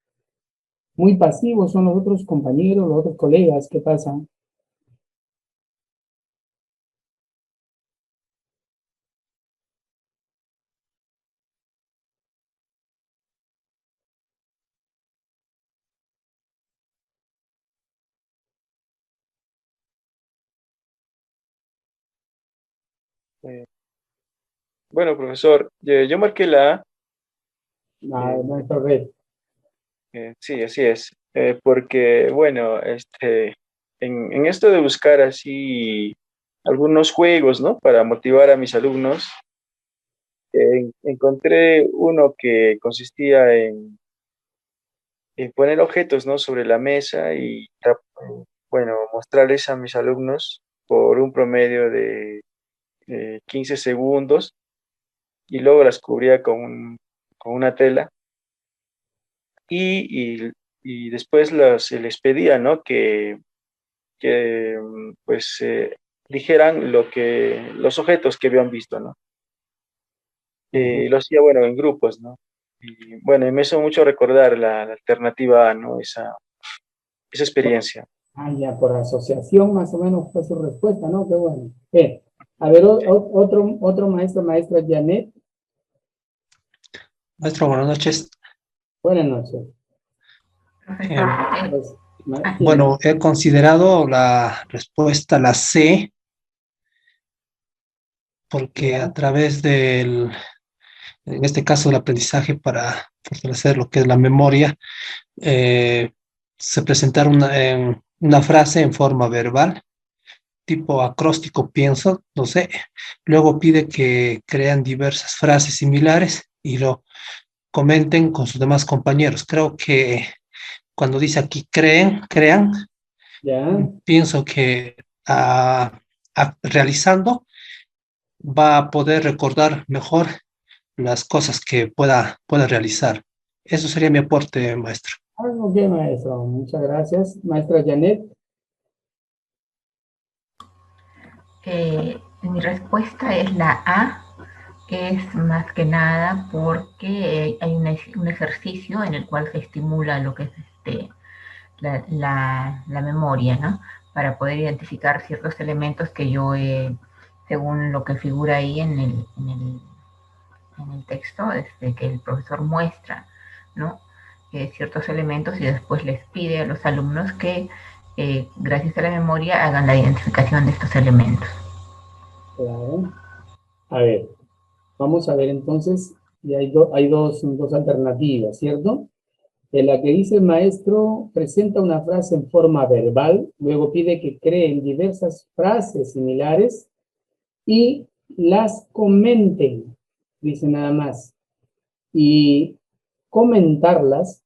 Muy pasivos son los otros compañeros, los otros colegas. ¿Qué pasa? Bueno, profesor, yo marqué la A. Maestro Red. Sí, así es. Porque, bueno, en esto de buscar así algunos juegos, ¿no? Para motivar a mis alumnos, encontré uno que consistía en poner objetos, ¿no? Sobre la mesa y, bueno, mostrarles a mis alumnos por un promedio de 15 segundos y luego las cubría con una tela y después se les pedía, ¿no? Pues dijeran los objetos que habían visto, ¿no? Y lo hacía, bueno, en grupos, ¿no? Y bueno, y me hizo mucho recordar la alternativa A, ¿no? Esa experiencia. Ah, ya, por asociación más o menos fue su respuesta, ¿no? Qué bueno. Bien. A ver, otro maestro, maestra Janet. Maestro, buenas noches. Buenas noches. Profesor, Pues, ah, sí, Bueno, he considerado la respuesta, la C, porque ya, a través en este caso, el aprendizaje para fortalecer lo que es la memoria, se presentaron una frase en forma verbal, tipo acróstico, pienso, no sé. Luego pide que crean diversas frases similares y lo comenten con sus demás compañeros. Creo que cuando dice aquí crean, ya. pienso que realizando va a poder recordar mejor las cosas que pueda realizar. Eso sería mi aporte, maestro. Algo bien, maestro. Muchas gracias. Maestra Janet. mi respuesta es la A, que es más que nada porque hay un ejercicio en el cual se estimula lo que es la memoria, ¿no? Para poder identificar ciertos elementos que yo, según lo que figura ahí en el texto, que el profesor muestra, ¿no? Ciertos elementos y después les pide a los alumnos que, gracias a la memoria, hagan la identificación de estos elementos. Claro. A ver, vamos a ver entonces. Y hay dos alternativas, ¿cierto? En la que dice el maestro, presenta una frase en forma verbal, luego pide que creen diversas frases similares y las comenten, dice nada más. Y comentarlas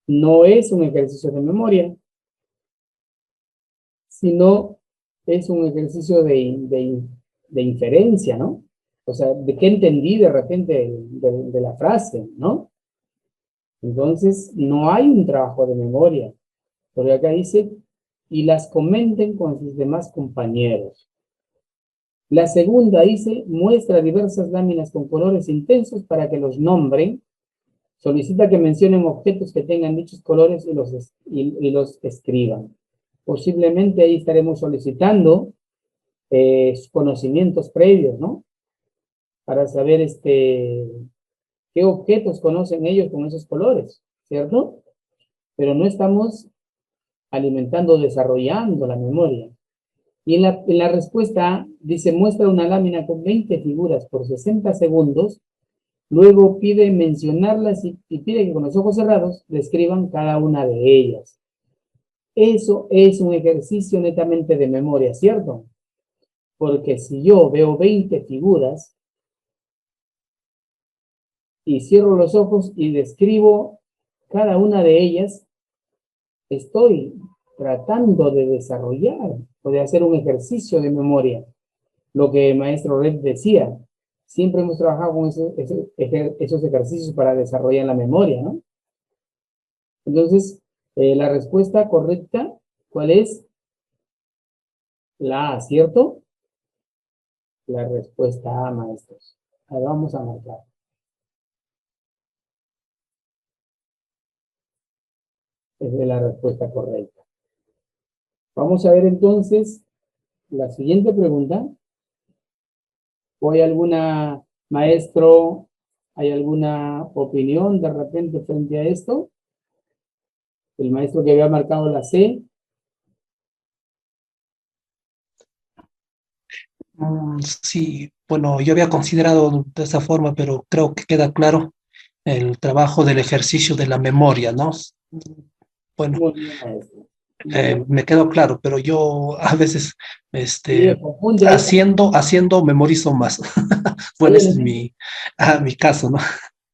no es un ejercicio de memoria, sino es un ejercicio de inferencia, ¿no? O sea, de qué entendí de repente de la frase, ¿no? Entonces, no hay un trabajo de memoria, porque acá dice, y las comenten con sus demás compañeros. La segunda dice, muestra diversas láminas con colores intensos para que los nombren. Solicita que mencionen objetos que tengan dichos colores y los escriban. Posiblemente ahí estaremos solicitando conocimientos previos, ¿no? Para saber qué objetos conocen ellos con esos colores, ¿cierto? Pero no estamos alimentando, desarrollando la memoria. Y en la respuesta dice, muestra una lámina con 20 figuras por 60 segundos, luego pide mencionarlas y pide que con los ojos cerrados describan cada una de ellas. Eso es un ejercicio netamente de memoria, ¿cierto? Porque si yo veo 20 figuras y cierro los ojos y describo cada una de ellas, estoy tratando de desarrollar o de hacer un ejercicio de memoria. Lo que el maestro Red decía, siempre hemos trabajado con esos ejercicios para desarrollar la memoria, ¿no? Entonces, la respuesta correcta, ¿cuál es? La A, ¿cierto? La respuesta A, maestros. Ahora vamos a marcar. Esa es la respuesta correcta. Vamos a ver entonces la siguiente pregunta. ¿O hay alguna, maestro, hay alguna opinión de repente frente a esto? El maestro que había marcado la C. Sí, bueno, yo había considerado de esa forma, pero creo que queda claro el trabajo del ejercicio de la memoria, ¿no? Bueno, Muy bien, maestro. me quedó claro, pero yo a veces, Sí, confunde ahí. haciendo memorizo más. Bueno, Hay ese es elementos, mi caso, ¿no?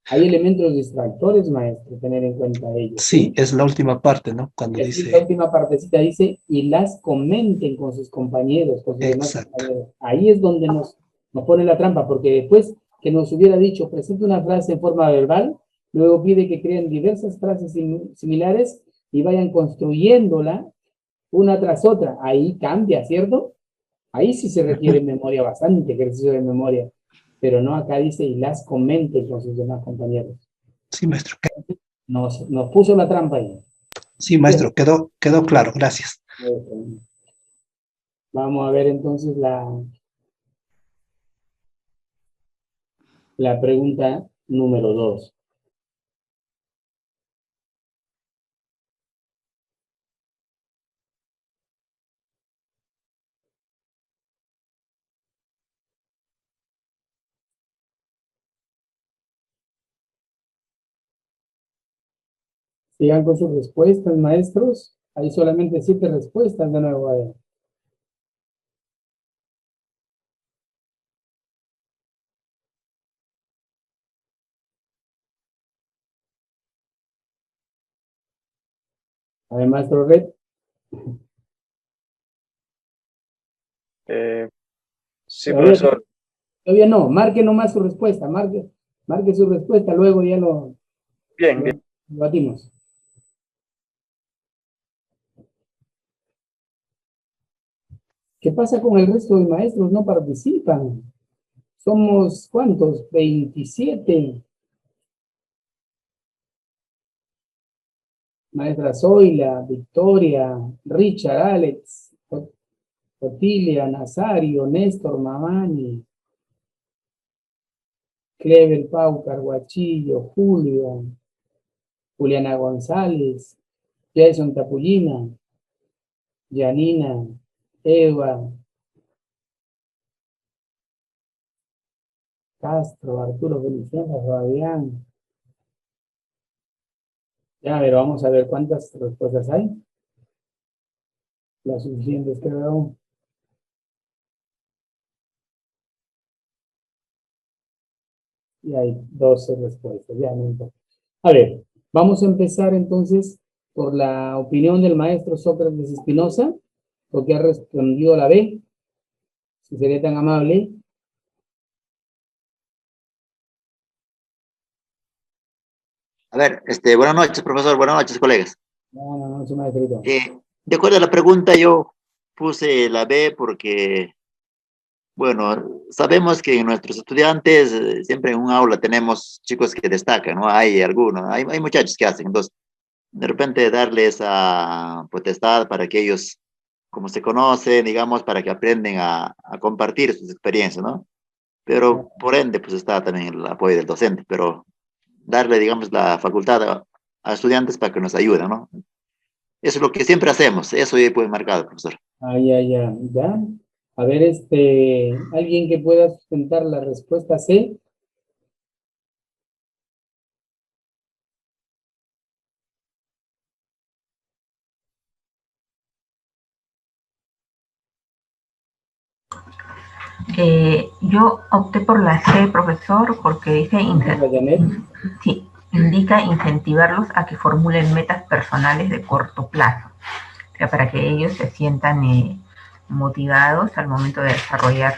hay elementos distractores, maestro, tener en cuenta ellos, Sí, ¿sí? es la última parte, ¿no? Cuando Y así la dice, última partecita dice, y las comenten con sus compañeros, con sus demás exacto. compañeros. Ahí es donde nos pone la trampa, porque después que nos hubiera dicho, presente una frase en forma verbal, luego pide que creen diversas frases similares y vayan construyéndola una tras otra. Ahí cambia, ¿cierto? Ahí sí se requiere memoria, bastante ejercicio de memoria, pero no acá dice, y las comenten con sus demás compañeros. Sí, maestro. Nos puso la trampa ahí. Sí, Bien. maestro, quedó claro, gracias. Vamos a ver entonces la pregunta número 2. Sigan con sus respuestas, maestros. Hay solamente 7 respuestas de nuevo. A ver, maestro Red. Sí, Todavía, profesor. todavía no. Marque nomás su respuesta. Marque su respuesta. Luego ya Bien, bien. lo batimos. ¿Qué pasa con el resto de maestros? No participan. Somos, ¿cuántos? 27. Maestra Zoila, Victoria, Richard, Alex, Otilia, Nazario, Néstor, Mamani, Clever, Pau, Carguachillo, Julio, Juliana González, Jason Tapullina, Janina, Eva, Castro, Arturo Feliciano, Fabián. Ya, pero vamos a ver cuántas respuestas hay. Las suficientes, creo. Y hay 12 respuestas, ya no importa. A ver, vamos a empezar entonces por la opinión del maestro Sócrates Espinosa, porque ha respondido a la B, si sería tan amable. A ver, buenas noches, profesor, buenas noches, colegas. No, no, su maestrito. De acuerdo a la pregunta, yo puse la B porque, bueno, sabemos que en nuestros estudiantes siempre en un aula tenemos chicos que destacan, ¿no? Hay algunos, hay muchachos que hacen, entonces, de repente darles esa potestad para que ellos, como se conocen, digamos, para que aprenden a compartir sus experiencias, ¿no? Pero por ende, pues está también el apoyo del docente, pero darle, digamos, la facultad a estudiantes para que nos ayuden, ¿no? Eso es lo que siempre hacemos, eso ya puede marcado, profesor. Ah, ya. A ver, alguien que pueda sustentar la respuesta C. Yo opté por la C, profesor, porque dice, sí, indica incentivarlos a que formulen metas personales de corto plazo, o sea, para que ellos se sientan motivados al momento de desarrollar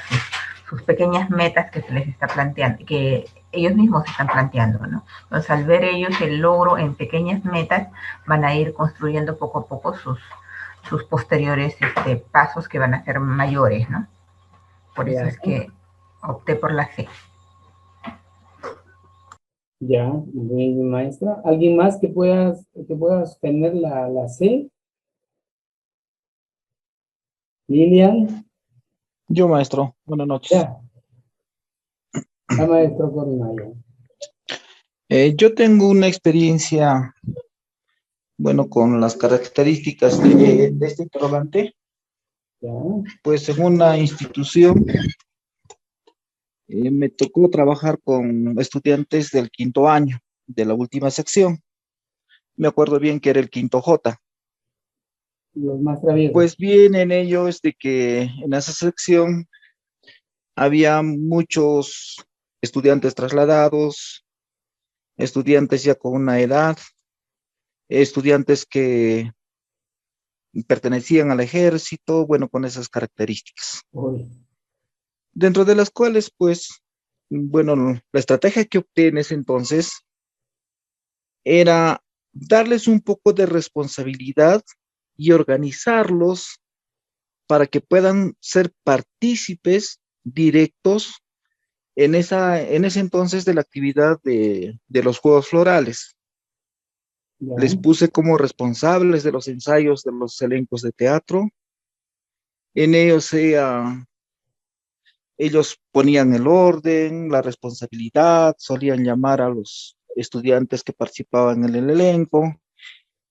sus pequeñas metas que se les está planteando, que ellos mismos se están planteando, ¿no? Entonces, al ver ellos el logro en pequeñas metas, van a ir construyendo poco a poco sus posteriores pasos que van a ser mayores, ¿no? Por eso es que opté por la C. Ya, mi maestra. ¿Alguien más que pueda sostener la C? Lilian. Yo, maestro, buenas noches. Ya. La maestra Cornaya. Yo tengo una experiencia, bueno, con las características de este interrogante. Ya. Pues en una institución me tocó trabajar con estudiantes del 5º año, de la última sección. Me acuerdo bien que era el quinto J. Los más traviesos. Pues bien, en ello es de que en esa sección había muchos estudiantes trasladados, estudiantes ya con una edad, estudiantes que pertenecían al ejército, bueno, con esas características. Uy, Dentro de las cuales, pues, bueno, la estrategia que opté en ese entonces era darles un poco de responsabilidad y organizarlos para que puedan ser partícipes directos en ese entonces de la actividad de los juegos florales. ya. Les puse como responsables de los ensayos de los elencos de teatro. En ellos ellos ponían el orden, la responsabilidad, solían llamar a los estudiantes que participaban en el elenco.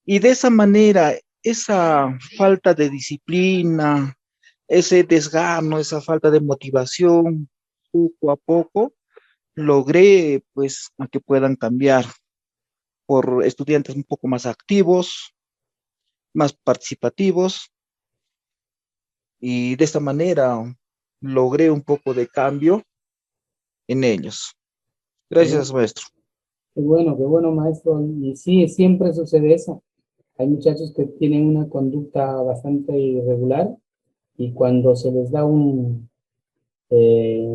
Y de esa manera, esa falta de disciplina, ese desgano, esa falta de motivación, poco a poco, logré pues a que puedan cambiar por estudiantes un poco más activos, más participativos, y de esta manera logré un poco de cambio en ellos. Gracias, maestro. Qué bueno, maestro. Y sí, siempre sucede eso. Hay muchachos que tienen una conducta bastante irregular y cuando se les da eh,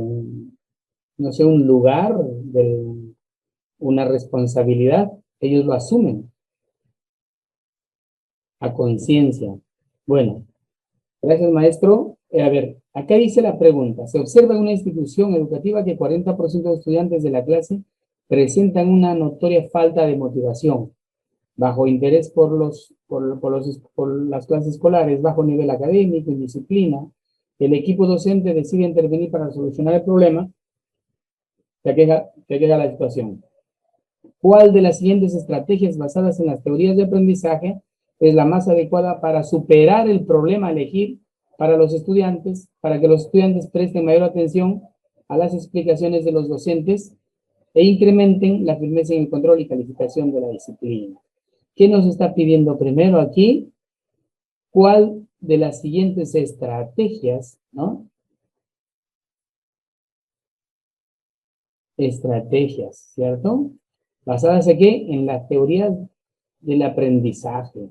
no sé, un lugar, una responsabilidad, ellos lo asumen a conciencia. Bueno, gracias, maestro. A ver, acá dice la pregunta. Se observa en una institución educativa que 40% de estudiantes de la clase presentan una notoria falta de motivación, bajo interés por las clases escolares, bajo nivel académico, indisciplina. El equipo docente decide intervenir para solucionar el problema. Se queja la situación. ¿Cuál de las siguientes estrategias basadas en las teorías de aprendizaje es la más adecuada para superar el problema a elegir para los estudiantes, para que los estudiantes presten mayor atención a las explicaciones de los docentes e incrementen la firmeza en el control y calificación de la disciplina? ¿Qué nos está pidiendo primero aquí? ¿Cuál de las siguientes estrategias, ¿no? Estrategias, ¿cierto? ¿Basadas en qué? En las teorías del aprendizaje.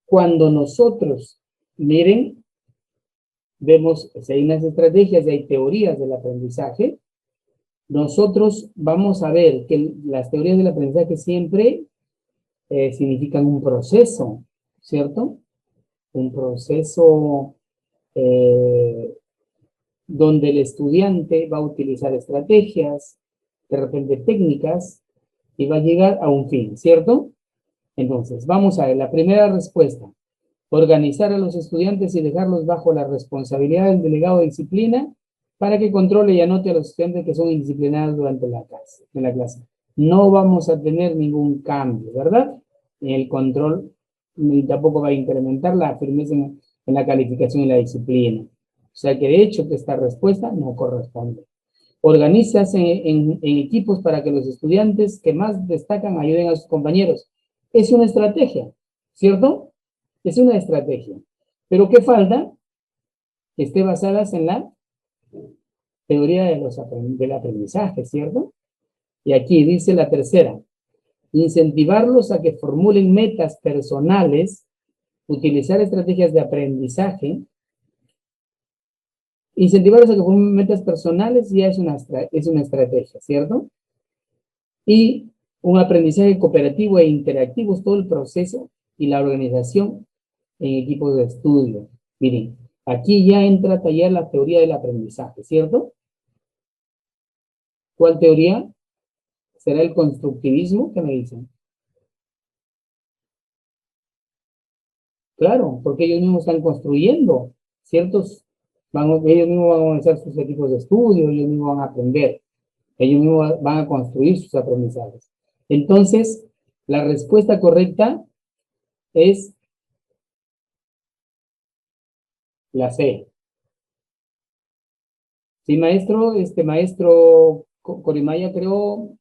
Cuando nosotros, miren, vemos si hay unas estrategias y hay teorías del aprendizaje, nosotros vamos a ver que las teorías del aprendizaje siempre significan un proceso, ¿cierto? Un proceso donde el estudiante va a utilizar estrategias, de repente técnicas, y va a llegar a un fin, ¿cierto? Entonces, vamos a ver, la primera respuesta: organizar a los estudiantes y dejarlos bajo la responsabilidad del delegado de disciplina para que controle y anote a los estudiantes que son indisciplinados durante la clase. No vamos a tener ningún cambio, ¿verdad? En el control, ni tampoco va a incrementar la firmeza en la calificación y la disciplina. O sea que de hecho que esta respuesta no corresponde. Organízase en equipos para que los estudiantes que más destacan ayuden a sus compañeros. Es una estrategia, ¿cierto? Es una estrategia. Pero ¿qué falta? Que esté basada en la teoría del aprendizaje, ¿cierto? Y aquí dice la tercera: incentivarlos a que formulen metas personales, utilizar estrategias de aprendizaje. Incentivarlos a que formulen metas personales ya es una estrategia, ¿cierto? Y un aprendizaje cooperativo e interactivo es todo el proceso y la organización en equipos de estudio. Miren, aquí ya entra a tallar la teoría del aprendizaje, ¿cierto? ¿Cuál teoría? ¿Será el constructivismo? ¿Qué me dicen? Claro, porque ellos mismos están construyendo ciertos, ellos mismos van a organizar sus equipos de estudio, ellos mismos van a aprender, ellos mismos van a construir sus aprendizajes. Entonces, la respuesta correcta es la C. Sí, maestro, maestro Corimaya creo,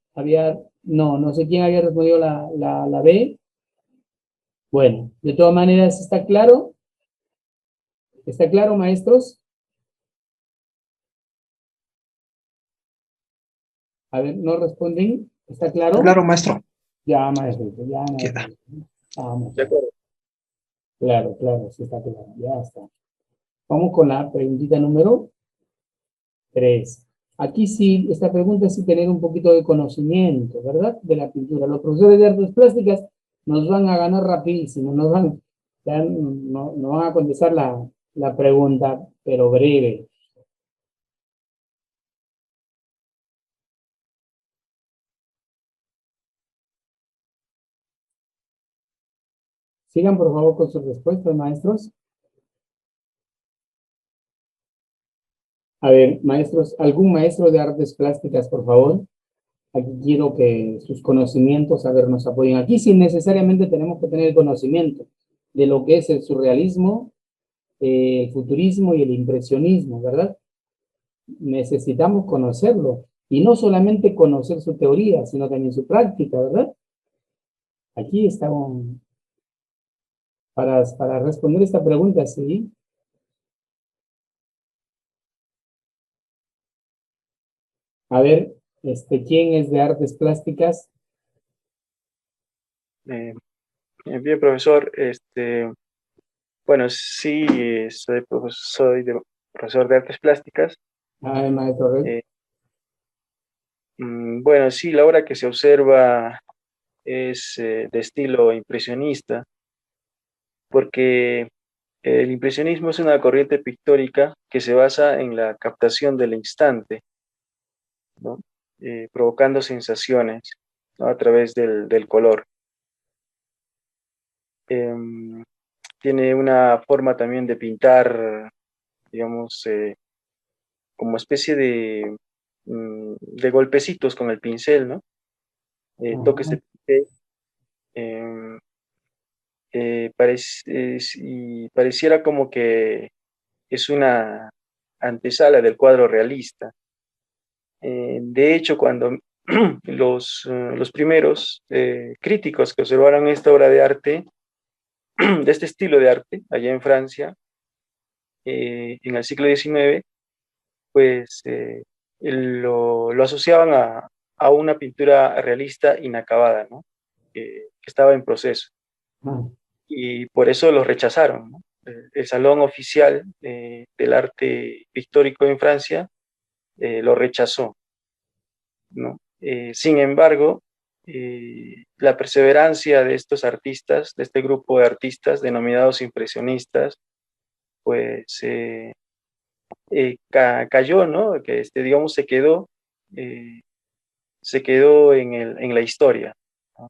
no sé quién había respondido la B. Bueno, de todas maneras, ¿está claro? ¿Está claro, maestros? A ver, ¿no responden? ¿Está claro? Claro, maestro. Ya, maestro, ya, Queda. maestro. Vamos. De acuerdo. Claro, claro, sí está claro, ya está. Vamos con la preguntita número 3. Aquí sí, esta pregunta sí tener un poquito de conocimiento, ¿verdad? De la pintura. Los profesores de artes plásticas nos van a ganar rapidísimo, no van a contestar la pregunta, pero breve. Sigan, por favor, con sus respuestas, maestros. A ver, maestros, ¿algún maestro de artes plásticas, por favor? Aquí quiero que sus conocimientos, a ver, nos apoyen. Aquí sí necesariamente tenemos que tener conocimiento de lo que es el surrealismo, el futurismo y el impresionismo, ¿verdad? Necesitamos conocerlo. Y no solamente conocer su teoría, sino también su práctica, ¿verdad? Aquí estamos para responder esta pregunta, ¿sí? A ver, ¿quién es de artes plásticas? Bien, profesor, bueno, sí, profesor de artes plásticas. A ver, maestro Red. Bueno, sí, la obra que se observa es de estilo impresionista, porque el impresionismo es una corriente pictórica que se basa en la captación del instante, ¿no? Provocando sensaciones, ¿no? A través del color. Em, Tiene una forma también de pintar, digamos, como especie de golpecitos con el pincel, ¿no? Toques de pincel. em, y pareciera como que es una antesala del cuadro realista. De hecho, cuando los primeros críticos que observaron esta obra de arte, de este estilo de arte, allá en Francia, en el siglo XIX, pues lo asociaban a una pintura realista inacabada, ¿no? Que estaba en proceso. Y por eso lo rechazaron, ¿no? El Salón Oficial del Arte Pictórico en Francia lo rechazó, ¿no? Sin embargo, la perseverancia de estos artistas, de este grupo de artistas denominados impresionistas, pues cayó, ¿no? Que digamos, eh, se quedó en la historia, ¿no?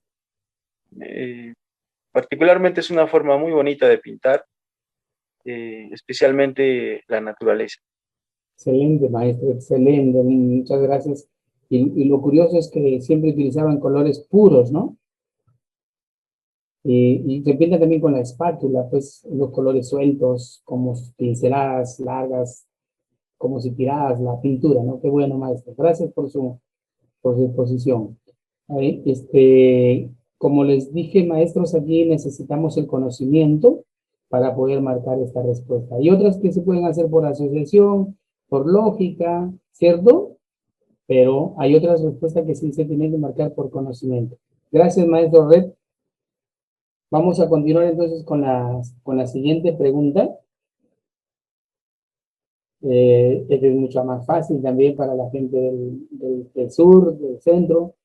Eh, Particularmente es una forma muy bonita de pintar, especialmente la naturaleza. Excelente, maestro, excelente. Muchas gracias. Y lo curioso es que siempre utilizaban colores puros, ¿no? Y se pinta también con la espátula, pues los colores sueltos, como pinceladas largas, como si tiradas la pintura, ¿no? Qué bueno, maestro. Gracias por su exposición. Ahí, como les dije, maestros, aquí necesitamos el conocimiento para poder marcar esta respuesta. Hay otras que se pueden hacer por asociación, por lógica, ¿cierto? Pero hay otras respuestas que sí se tienen que marcar por conocimiento. Gracias, maestro Red. Vamos a continuar entonces con la siguiente pregunta. Esta es mucho más fácil también para la gente del sur, del centro.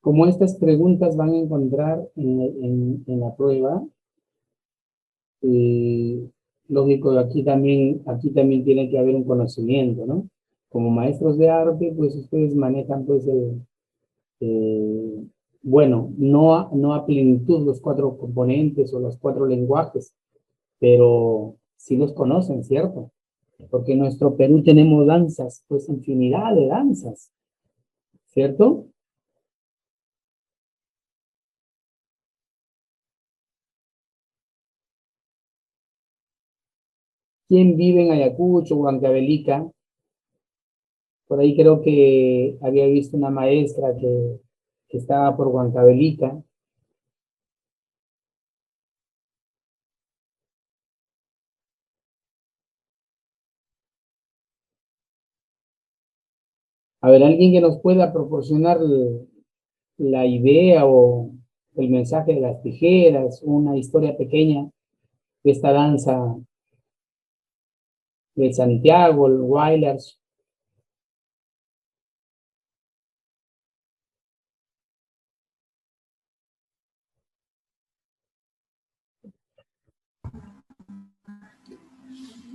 Como estas preguntas van a encontrar en la prueba, lógico, aquí también tiene que haber un conocimiento, ¿no? Como maestros de arte, pues ustedes manejan pues bueno, no a plenitud los 4 componentes o los 4 lenguajes, pero sí los conocen, ¿cierto? Porque en nuestro Perú tenemos danzas, pues infinidad de danzas, ¿cierto? ¿Quién vive en Ayacucho, Huancavelica? Por ahí creo que había visto una maestra que estaba por Huancavelica. A ver, alguien que nos pueda proporcionar la idea o el mensaje de las tijeras, una historia pequeña de esta danza de Santiago, el Wailers.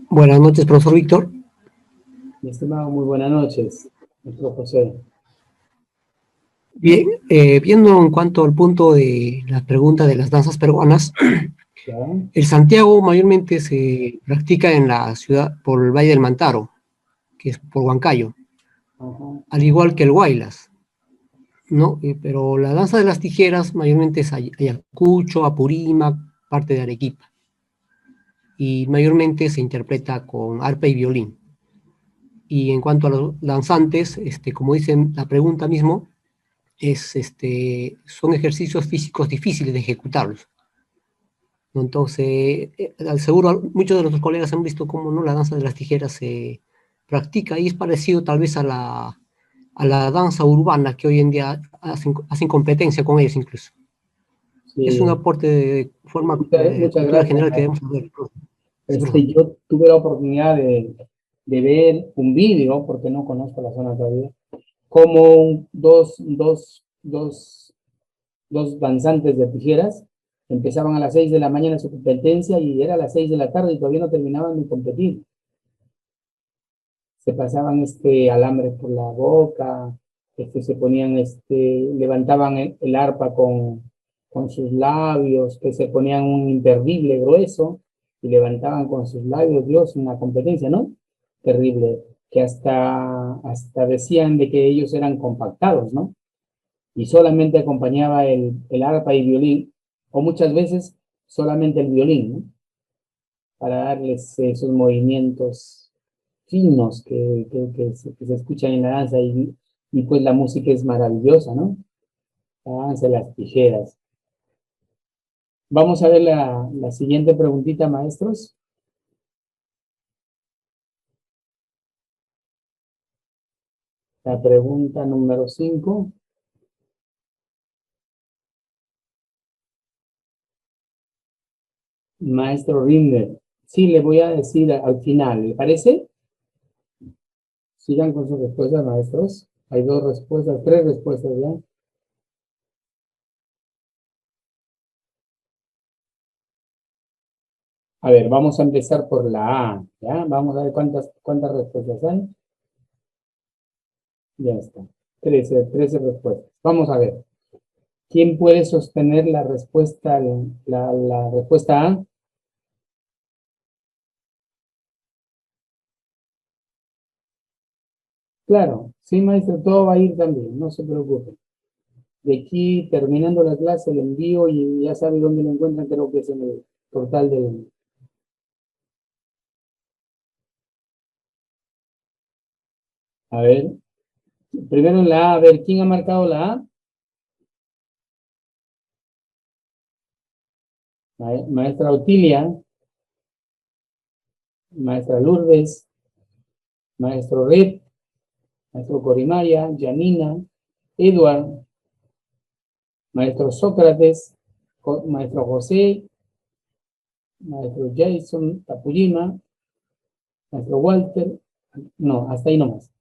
Buenas noches, profesor Víctor. Mi estimado, muy buenas noches, maestro José. Bien, viendo en cuanto al punto de la pregunta de las danzas peruanas, ¿Ya? el Santiago mayormente se practica en la ciudad por el Valle del Mantaro, que es por Huancayo, Ajá. al igual que el Huaylas, ¿no? Pero la danza de las tijeras mayormente es Ayacucho, Apurímac, parte de Arequipa, y mayormente se interpreta con arpa y violín. Y en cuanto a los danzantes, como dicen la pregunta mismo, son ejercicios físicos difíciles de ejecutarlos, ¿no? Entonces, al seguro muchos de nuestros colegas han visto cómo no la danza de las tijeras se practica y es parecido tal vez a la danza urbana que hoy en día hacen competencia con ellos incluso. Sí. Es un aporte de forma Muchas cultural gracias. general que debemos saber. Yo tuve la oportunidad de ver un vídeo, porque no conozco la zona todavía, como dos danzantes de tijeras empezaban a las 6 de la mañana su competencia y era a las 6 de la tarde y todavía no terminaban de competir. Se pasaban alambre por la boca, se ponían, levantaban el arpa con sus labios, que se ponían un imperdible grueso y levantaban con sus labios, Dios, una competencia, ¿no? Terrible, que hasta decían de que ellos eran compactados, ¿no? Y solamente acompañaba el arpa y violín, o muchas veces solamente el violín, ¿no? Para darles esos movimientos finos que se escuchan en la danza y pues la música es maravillosa, ¿no? La danza de las tijeras. Vamos a ver la siguiente preguntita, maestros. La pregunta número 5. Maestro Rinder, sí, le voy a decir al final, ¿le parece? Sigan con sus respuestas, maestros. Hay 2 respuestas, 3 respuestas ya. A ver, vamos a empezar por la A, ¿ya? Vamos a ver cuántas respuestas hay. Ya está. 13 respuestas. Vamos a ver. ¿Quién puede sostener la respuesta, la respuesta A? Claro, sí, maestro, todo va a ir también, no se preocupe. De aquí, terminando la clase, le envío y ya sabe dónde lo encuentran, creo que es en el portal del... A ver, primero la A, a ver, ¿quién ha marcado la A? Maestra Otilia, maestra Lourdes, maestro Red, maestro Corimaya, Janina, Edward, maestro Sócrates, maestro José, maestro Jason Tapujima, maestro Walter, no, hasta ahí nomás.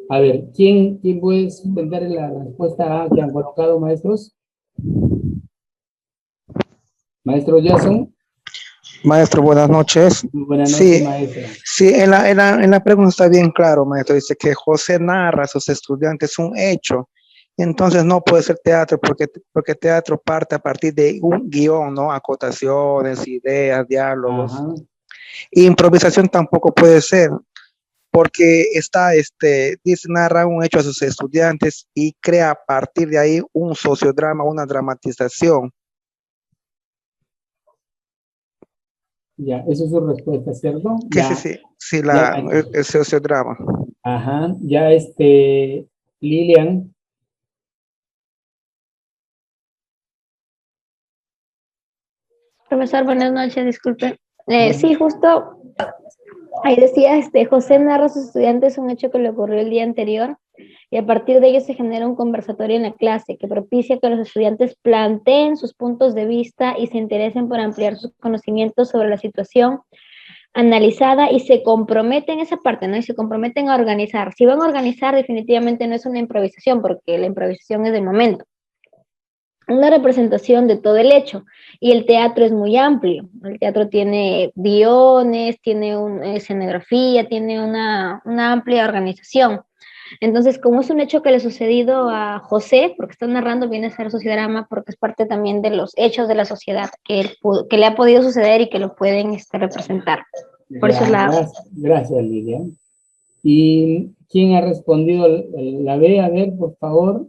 A ver, ¿quién puede sustentar la respuesta A que han colocado, maestros? Maestro Jason. Maestro, buenas noches. Buenas noches, Sí, maestro. sí, en la pregunta está bien claro, maestro. Dice que José narra a sus estudiantes un hecho. Entonces no puede ser teatro porque teatro parte a partir de un guión, ¿no? Acotaciones, ideas, diálogos. Ajá. Improvisación tampoco puede ser porque dice, narra un hecho a sus estudiantes y crea a partir de ahí un sociodrama, una dramatización. Ya, esa es su respuesta, ¿cierto? Que Ya, sí, ya, el sociodrama. ajá, ya Lilian. Profesor, buenas noches, disculpe. Sí, justo ahí decía, José narra a sus estudiantes un hecho que le ocurrió el día anterior y a partir de ello se genera un conversatorio en la clase que propicia que los estudiantes planteen sus puntos de vista y se interesen por ampliar sus conocimientos sobre la situación analizada y se comprometen esa parte, ¿no? Y se comprometen a organizar. Si van a organizar, definitivamente no es una improvisación, porque la improvisación es del momento. Una representación de todo el hecho. Y el teatro es muy amplio. El teatro tiene guiones, tiene una escenografía, tiene una amplia organización. Entonces, como es un hecho que le ha sucedido a José, porque está narrando, viene a ser sociodrama, porque es parte también de los hechos de la sociedad que le ha podido suceder y que lo pueden representar. Por eso es la... Gracias, Lilian. ¿Y quién ha respondido la B? A ver, por favor.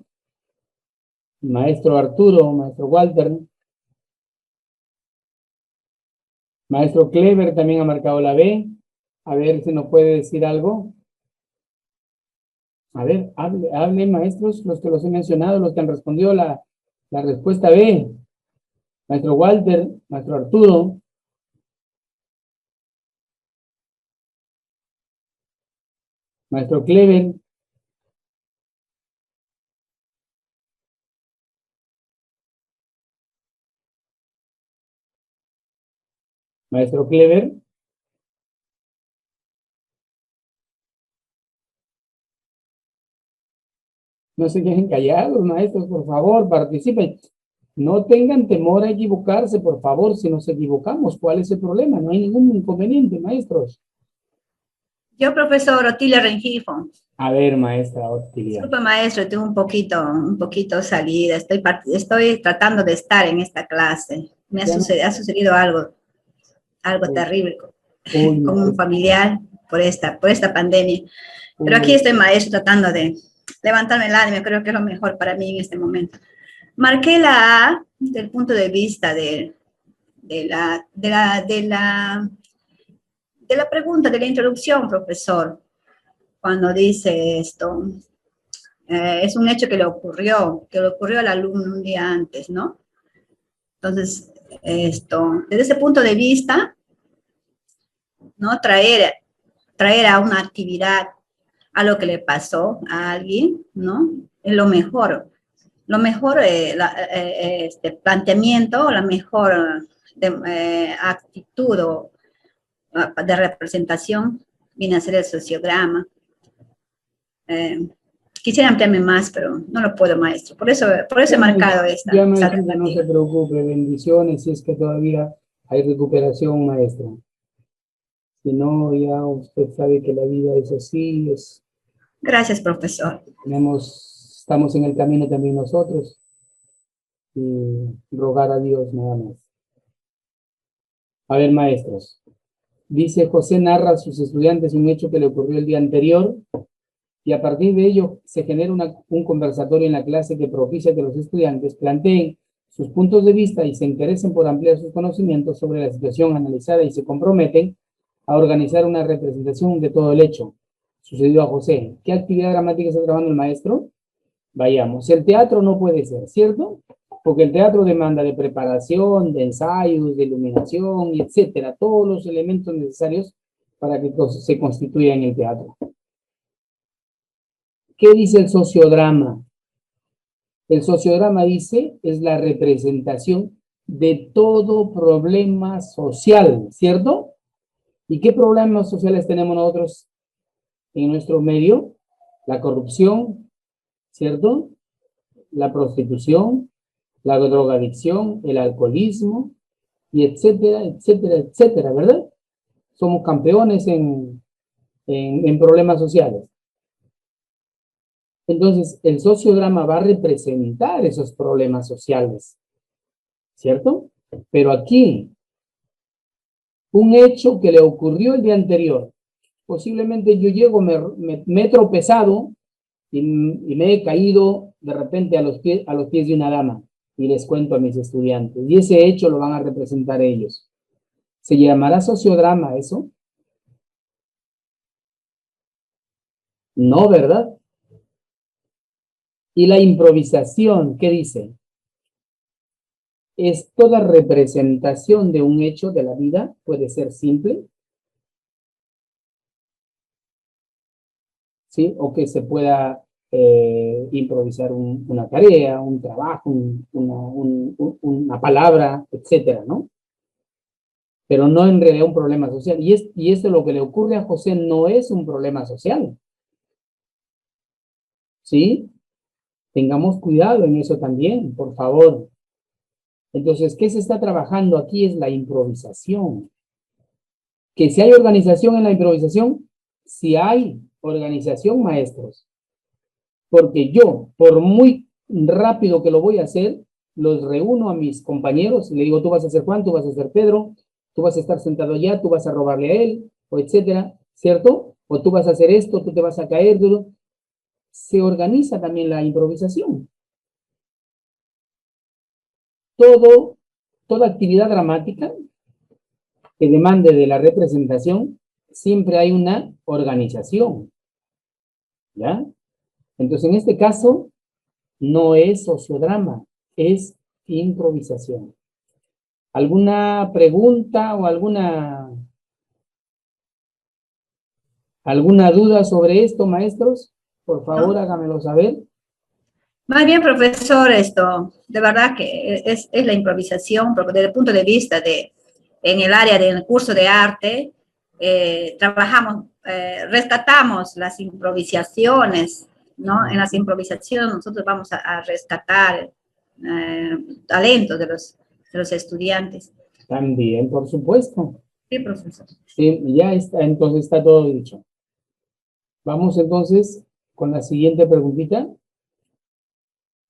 Maestro Arturo, maestro Walter. Maestro Clever también ha marcado la B. A ver si nos puede decir algo. A ver, hable, maestros, los que los he mencionado, los que han respondido la respuesta B. Maestro Walter, maestro Arturo. Maestro Clever. Maestro Clever. No se queden callados, maestros, por favor, participen. No tengan temor a equivocarse, por favor, si nos equivocamos, ¿cuál es el problema? No hay ningún inconveniente, maestros. Yo, profesor Otilia Rengifo. A ver, maestra Otilia. Disculpa, maestro, tengo un poquito salida. Estoy tratando de estar en esta clase. Ha sucedido algo terrible con un familiar por esta pandemia. Pero aquí estoy, maestro, tratando de levantarme el ánimo. Creo que es lo mejor para mí en este momento. Marqué la A del punto de vista de la pregunta, de la introducción, profesor. Cuando dice esto, es un hecho que le ocurrió al alumno un día antes, ¿no? Entonces, desde ese punto de vista, ¿no? Traer a una actividad a lo que le pasó a alguien, ¿no? Es lo mejor. Lo mejor, planteamiento, la mejor actitud de representación viene a ser el sociograma. Quisiera ampliarme más, pero no lo puedo, maestro. Por eso he marcado esta. Ya, maestro, no se preocupe, bendiciones, si es que todavía hay recuperación, maestro. Si no, ya usted sabe que la vida es así. Gracias, profesor. Estamos en el camino también nosotros. Y rogar a Dios nada más. A ver, maestros. Dice, José narra a sus estudiantes un hecho que le ocurrió el día anterior y a partir de ello se genera un conversatorio en la clase que propicia que los estudiantes planteen sus puntos de vista y se interesen por ampliar sus conocimientos sobre la situación analizada y se comprometen a organizar una representación de todo el hecho sucedido a José. ¿Qué actividad dramática está trabajando el maestro? Vayamos. El teatro no puede ser, ¿cierto? Porque el teatro demanda de preparación, de ensayos, de iluminación, etcétera, todos los elementos necesarios para que se constituya en el teatro. ¿Qué dice el sociodrama? El sociodrama dice, es la representación de todo problema social, ¿cierto? ¿Y qué problemas sociales tenemos nosotros en nuestro medio? la corrupción, ¿cierto? La prostitución, la drogadicción, el alcoholismo, y etcétera, etcétera, etcétera, ¿verdad? Somos campeones en problemas sociales. Entonces, el sociodrama va a representar esos problemas sociales, ¿cierto? Pero aquí, un hecho que le ocurrió el día anterior, posiblemente yo llego, me he tropezado y me he caído de repente a los pies de una dama, y les cuento a mis estudiantes, y ese hecho lo van a representar ellos. ¿Se llamará sociodrama eso? No, ¿verdad? Y la improvisación, ¿qué dice? Es toda representación de un hecho de la vida, puede ser simple, ¿sí? O que se pueda improvisar una tarea, un trabajo, una palabra, etcétera, ¿no? Pero no en realidad un problema social. Y esto lo que le ocurre a José no es un problema social, ¿sí? Tengamos cuidado en eso también, por favor. Entonces, ¿qué se está trabajando aquí? Es la improvisación. Que si hay organización en la improvisación, si hay organización, maestros. Porque yo, por muy rápido que lo voy a hacer, los reúno a mis compañeros y le digo, tú vas a ser Juan, tú vas a ser Pedro, tú vas a estar sentado allá, tú vas a robarle a él, o etcétera, ¿cierto? O tú vas a hacer esto, tú te vas a caer, se organiza también la improvisación. Toda actividad dramática que demande de la representación, siempre hay una organización, ¿ya? Entonces, en este caso, no es sociodrama, es improvisación. ¿Alguna pregunta o alguna duda sobre esto, maestros? Por favor, háganmelo saber. Más bien, profesor, de verdad que es la improvisación, porque desde el punto de vista en el área del curso de arte, trabajamos, rescatamos las improvisaciones, ¿no? En las improvisaciones nosotros vamos a rescatar talentos de los estudiantes. También, por supuesto. Sí, profesor. Sí, ya está, entonces está todo dicho. Vamos entonces con la siguiente preguntita.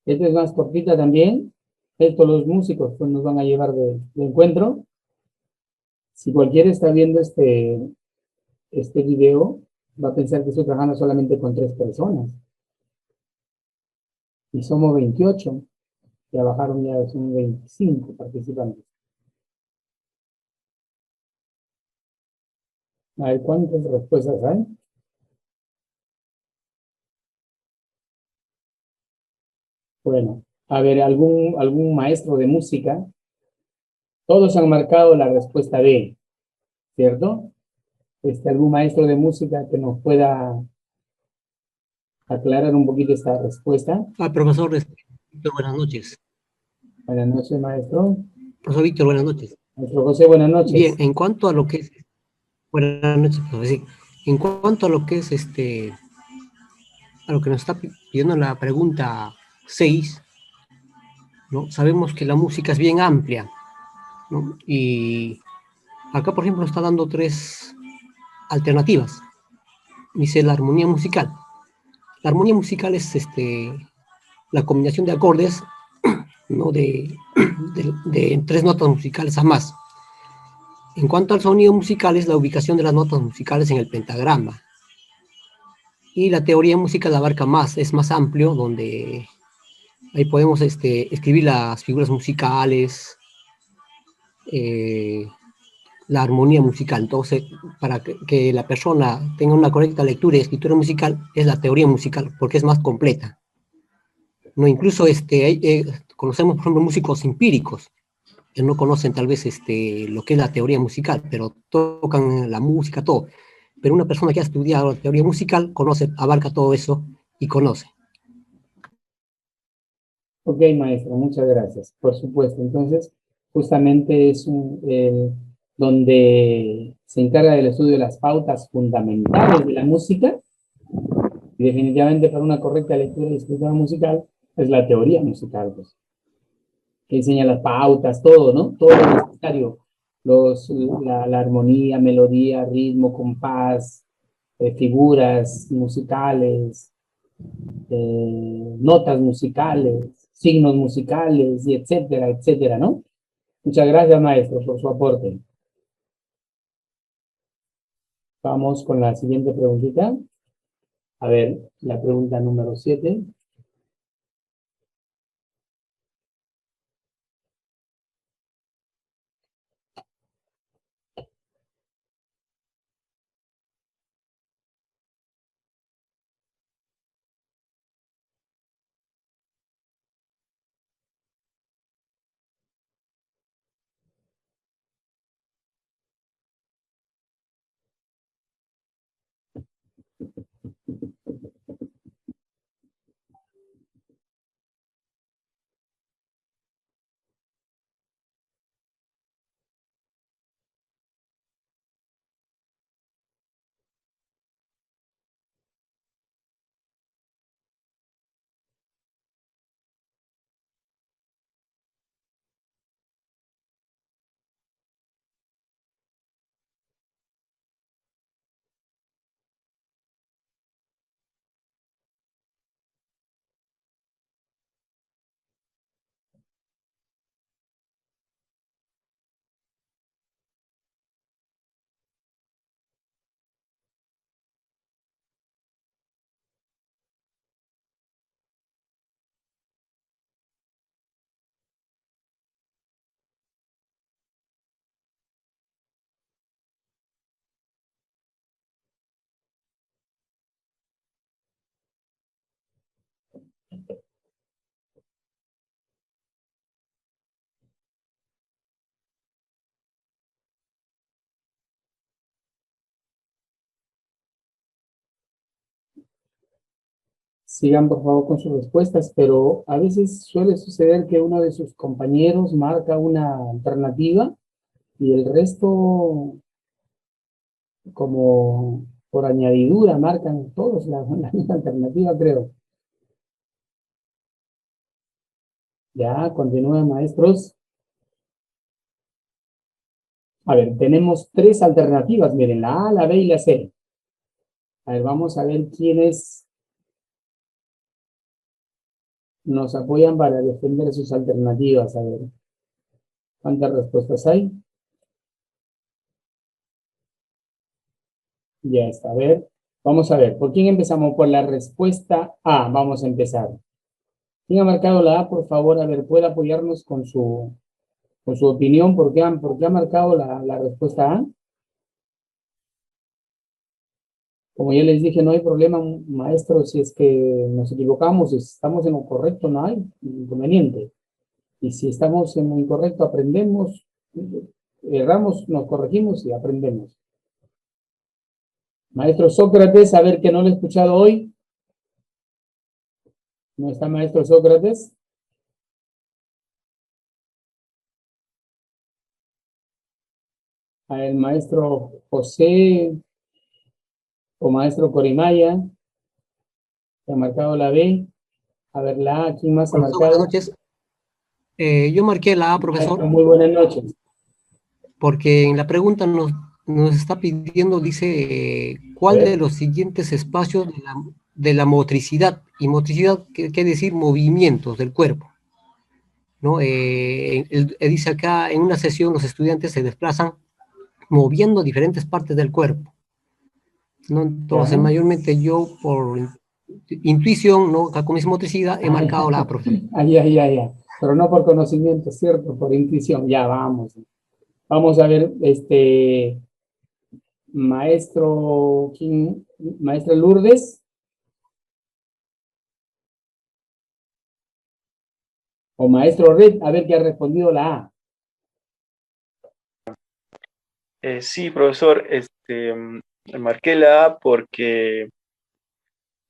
Esta es más cortita también. Esto los músicos pues, nos van a llevar de encuentro. Si cualquiera está viendo este video, va a pensar que estoy trabajando solamente con 3 personas. Y somos 28. Trabajaron ya, son 25 participantes. A ver, ¿cuántas respuestas hay? Bueno, a ver, algún maestro de música. Todos han marcado la respuesta B, ¿cierto? ¿Algún maestro de música que nos pueda aclarar un poquito esta respuesta? Profesor Víctor, buenas noches. Buenas noches, maestro. Profesor Víctor, buenas noches. Maestro José, buenas noches. Bien, en cuanto a lo que es... Buenas noches, profesor. Sí. En cuanto a lo que es a lo que nos está pidiendo la pregunta 6, ¿no? Sabemos que la música es bien amplia, ¿no? Y acá, por ejemplo, nos está dando 3 alternativas. Dice la armonía musical. La armonía musical es la combinación de acordes, ¿no? de 3 notas musicales a más. En cuanto al sonido musical, es la ubicación de las notas musicales en el pentagrama. Y la teoría musical abarca más, es más amplio, donde ahí podemos escribir las figuras musicales, la armonía musical. Entonces, para que la persona tenga una correcta lectura y escritura musical, es la teoría musical, porque es más completa. No, incluso conocemos, por ejemplo, músicos empíricos, que no conocen tal vez lo que es la teoría musical, pero tocan la música, todo. Pero una persona que ha estudiado la teoría musical abarca todo eso y conoce. Ok, maestro, muchas gracias. Por supuesto, entonces, justamente es donde se encarga del estudio de las pautas fundamentales de la música, Y definitivamente para una correcta lectura y escritura musical es la teoría musical, pues, que enseña las pautas, todo, ¿no? Todo lo necesario. La armonía, melodía, ritmo, compás, figuras musicales, notas musicales, signos musicales, y etcétera, etcétera, ¿no? Muchas gracias, maestro, por su aporte. Vamos con la siguiente preguntita. A ver, la pregunta número 7. Sigan por favor con sus respuestas, pero a veces suele suceder que uno de sus compañeros marca una alternativa y el resto, como por añadidura, marcan todos la misma alternativa, creo. Ya, continúen, maestros. A ver, tenemos 3 alternativas, miren, la A, la B y la C. A ver, vamos a ver quiénes nos apoyan para defender sus alternativas. A ver, ¿cuántas respuestas hay? Ya está, a ver. Vamos a ver, ¿por quién empezamos? Por la respuesta A, vamos a empezar. ¿Quién ha marcado la A, por favor? A ver, ¿puede apoyarnos con su opinión? ¿Por qué ha marcado la respuesta A? Como ya les dije, no hay problema, maestro, si es que nos equivocamos, si estamos en lo correcto, no hay inconveniente. Y si estamos en lo incorrecto, aprendemos, erramos, nos corregimos y aprendemos. Maestro Sócrates, a ver, que no lo he escuchado hoy. ¿No está maestro Sócrates? A ver, maestro José o maestro Corimaya, que ha marcado la B. A ver, la A, ¿quién más ha Profesor, marcado? buenas noches. Yo marqué la A, profesor. Muy buenas noches. Porque en la pregunta nos está pidiendo, dice, ¿cuál de los siguientes espacios de la motricidad? Y motricidad quiere decir movimientos del cuerpo, ¿no? Dice acá, en una sesión los estudiantes se desplazan moviendo diferentes partes del cuerpo, ¿no? Entonces, mayormente yo, por intuición, ¿no? Con mi motricidad, he marcado la A, profesor. Ya. Pero no por conocimiento, ¿cierto? Por intuición. Ya, vamos. Vamos a ver, maestro, ¿quién? Maestra Lourdes. O maestro Red, a ver qué ha respondido la A. Sí, profesor, marqué la A porque,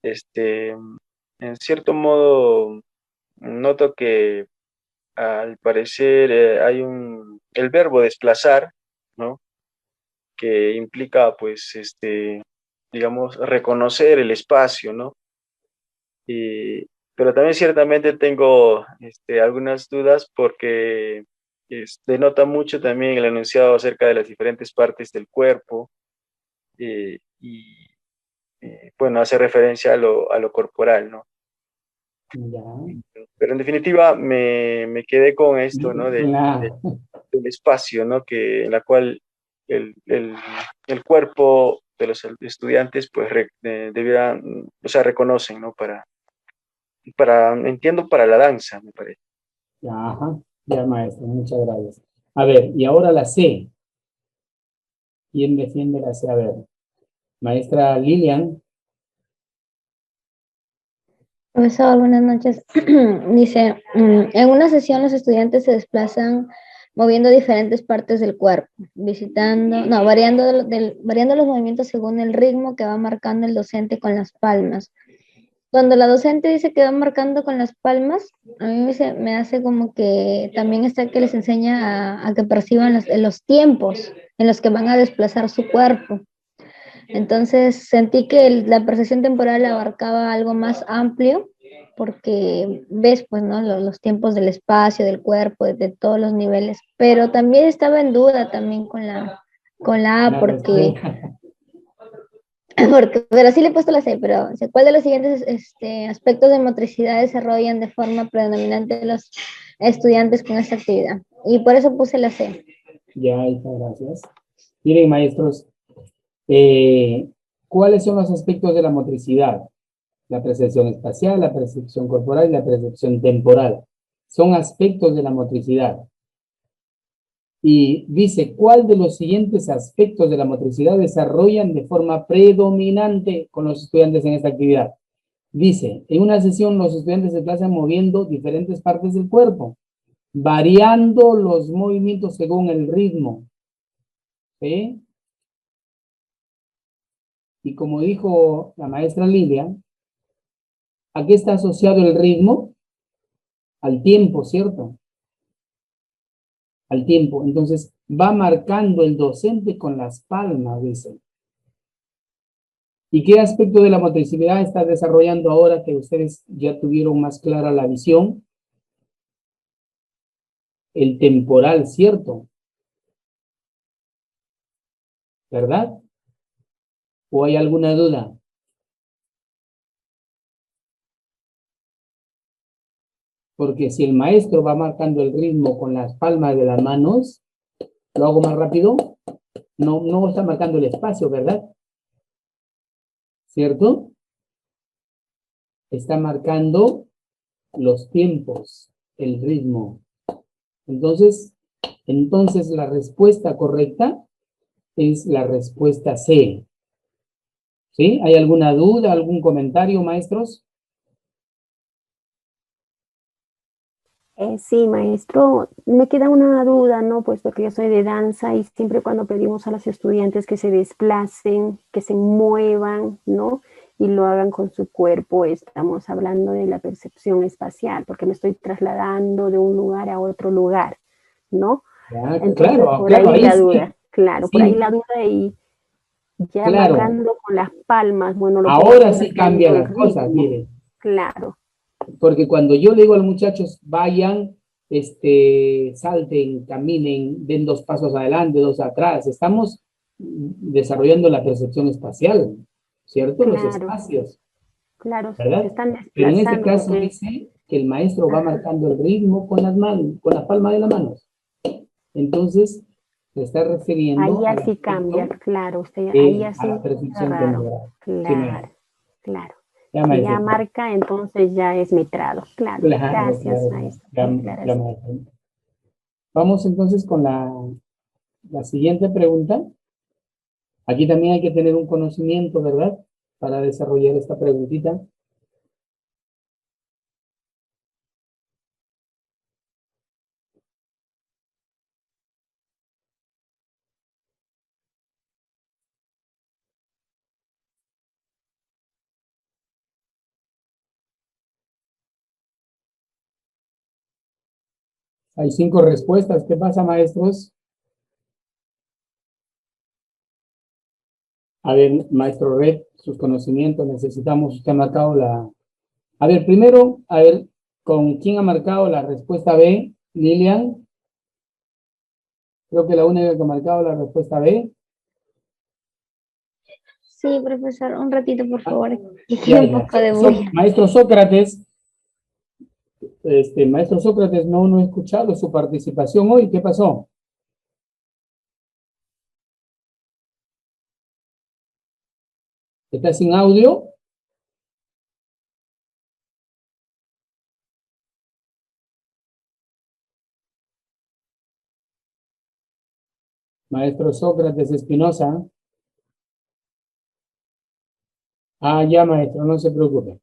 en cierto modo, noto que al parecer hay el verbo desplazar, ¿no? Que implica, pues, digamos, reconocer el espacio, ¿no? Pero también ciertamente tengo algunas dudas porque denota mucho también el enunciado acerca de las diferentes partes del cuerpo y bueno, hace referencia a lo corporal, ¿no? Ya. Pero en definitiva me quedé con esto, ¿no? Claro. Del espacio, ¿no? En la cual el cuerpo de los estudiantes pues debieran, o sea, reconocen, ¿no? Entiendo, para la danza, me parece. Ajá. Ya, maestro, muchas gracias. A ver, y ahora la C. ¿Quién defiende la C? A ver, maestra Lilian. Profesor, buenas noches. Dice, en una sesión los estudiantes se desplazan moviendo diferentes partes del cuerpo, variando los movimientos según el ritmo que va marcando el docente con las palmas. Cuando la docente dice que va marcando con las palmas, a mí me hace como que también está que les enseña a que perciban los tiempos en los que van a desplazar su cuerpo. Entonces sentí que la percepción temporal abarcaba algo más amplio, porque ves, pues, ¿no? Los tiempos del espacio, del cuerpo, de todos los niveles, pero también estaba en duda también con la A, porque pero sí le he puesto la C, pero ¿cuál de los siguientes aspectos de motricidad desarrollan de forma predominante los estudiantes con esta actividad? Y por eso puse la C. Ya, hija, gracias. Miren, maestros, ¿cuáles son los aspectos de la motricidad? La percepción espacial, la percepción corporal y la percepción temporal. Son aspectos de la motricidad. Y dice, ¿cuál de los siguientes aspectos de la motricidad desarrollan de forma predominante con los estudiantes en esta actividad? Dice, en una sesión los estudiantes se desplazan moviendo diferentes partes del cuerpo, variando los movimientos según el ritmo. ¿Sí? Y como dijo la maestra Lilia, ¿a qué está asociado el ritmo? Al tiempo, ¿cierto? Al tiempo. Entonces, va marcando el docente con las palmas, dice. ¿Y qué aspecto de la motricidad está desarrollando ahora que ustedes ya tuvieron más clara la visión? El temporal, ¿cierto? ¿Verdad? ¿O hay alguna duda? Porque si el maestro va marcando el ritmo con las palmas de las manos, ¿lo hago más rápido? No está marcando el espacio, ¿verdad? ¿Cierto? Está marcando los tiempos, el ritmo. Entonces la respuesta correcta es la respuesta C. ¿Sí? ¿Hay alguna duda, algún comentario, maestros? Sí, maestro, me queda una duda, ¿no? Puesto que yo soy de danza y siempre cuando pedimos a los estudiantes que se desplacen, que se muevan, ¿no? Y lo hagan con su cuerpo, estamos hablando de la percepción espacial, porque me estoy trasladando de un lugar a otro lugar, ¿no? Ya, Entonces, claro, por claro, ahí ahí la sí. duda, claro, por Sí. ahí la duda y ya Claro. marcando con las palmas, bueno, lo puedo Ahora hacer sí marcando cambian el las cosas, ritmo, mire. claro. Porque cuando yo le digo a los muchachos, vayan, salten, caminen, den 2 pasos adelante, 2 atrás, estamos desarrollando la percepción espacial, ¿cierto? Los Claro, espacios, claro, se ¿verdad? están Pero en este desplazando caso porque dice que el maestro va marcando el ritmo con las manos, con la palma de las manos. Entonces, se está refiriendo ahí al así cambia, aspecto claro, usted ahí a así la percepción raro, temporal. Sí, claro, maestro. claro. Ya, Si ya maestro. marca, entonces ya es metrado, claro. Claro, Gracias, claro. maestro, Ya, por ya, aclaración. maestro. Vamos entonces con la siguiente pregunta. Aquí también hay que tener un conocimiento, ¿verdad? Para desarrollar esta preguntita. Hay 5 respuestas. ¿Qué pasa, maestros? A ver, maestro Red, sus conocimientos, necesitamos, usted ha marcado la... A ver, primero, a ver, ¿con quién ha marcado la respuesta B? Lilian. Creo que la única que ha marcado la respuesta B. Sí, profesor, un ratito, por favor. Ya, Un poco de bulla. Maestro Sócrates, maestro Sócrates, no he escuchado su participación hoy. ¿Qué pasó? ¿Está sin audio? Maestro Sócrates Espinosa. Ah, ya, maestro, no se preocupe.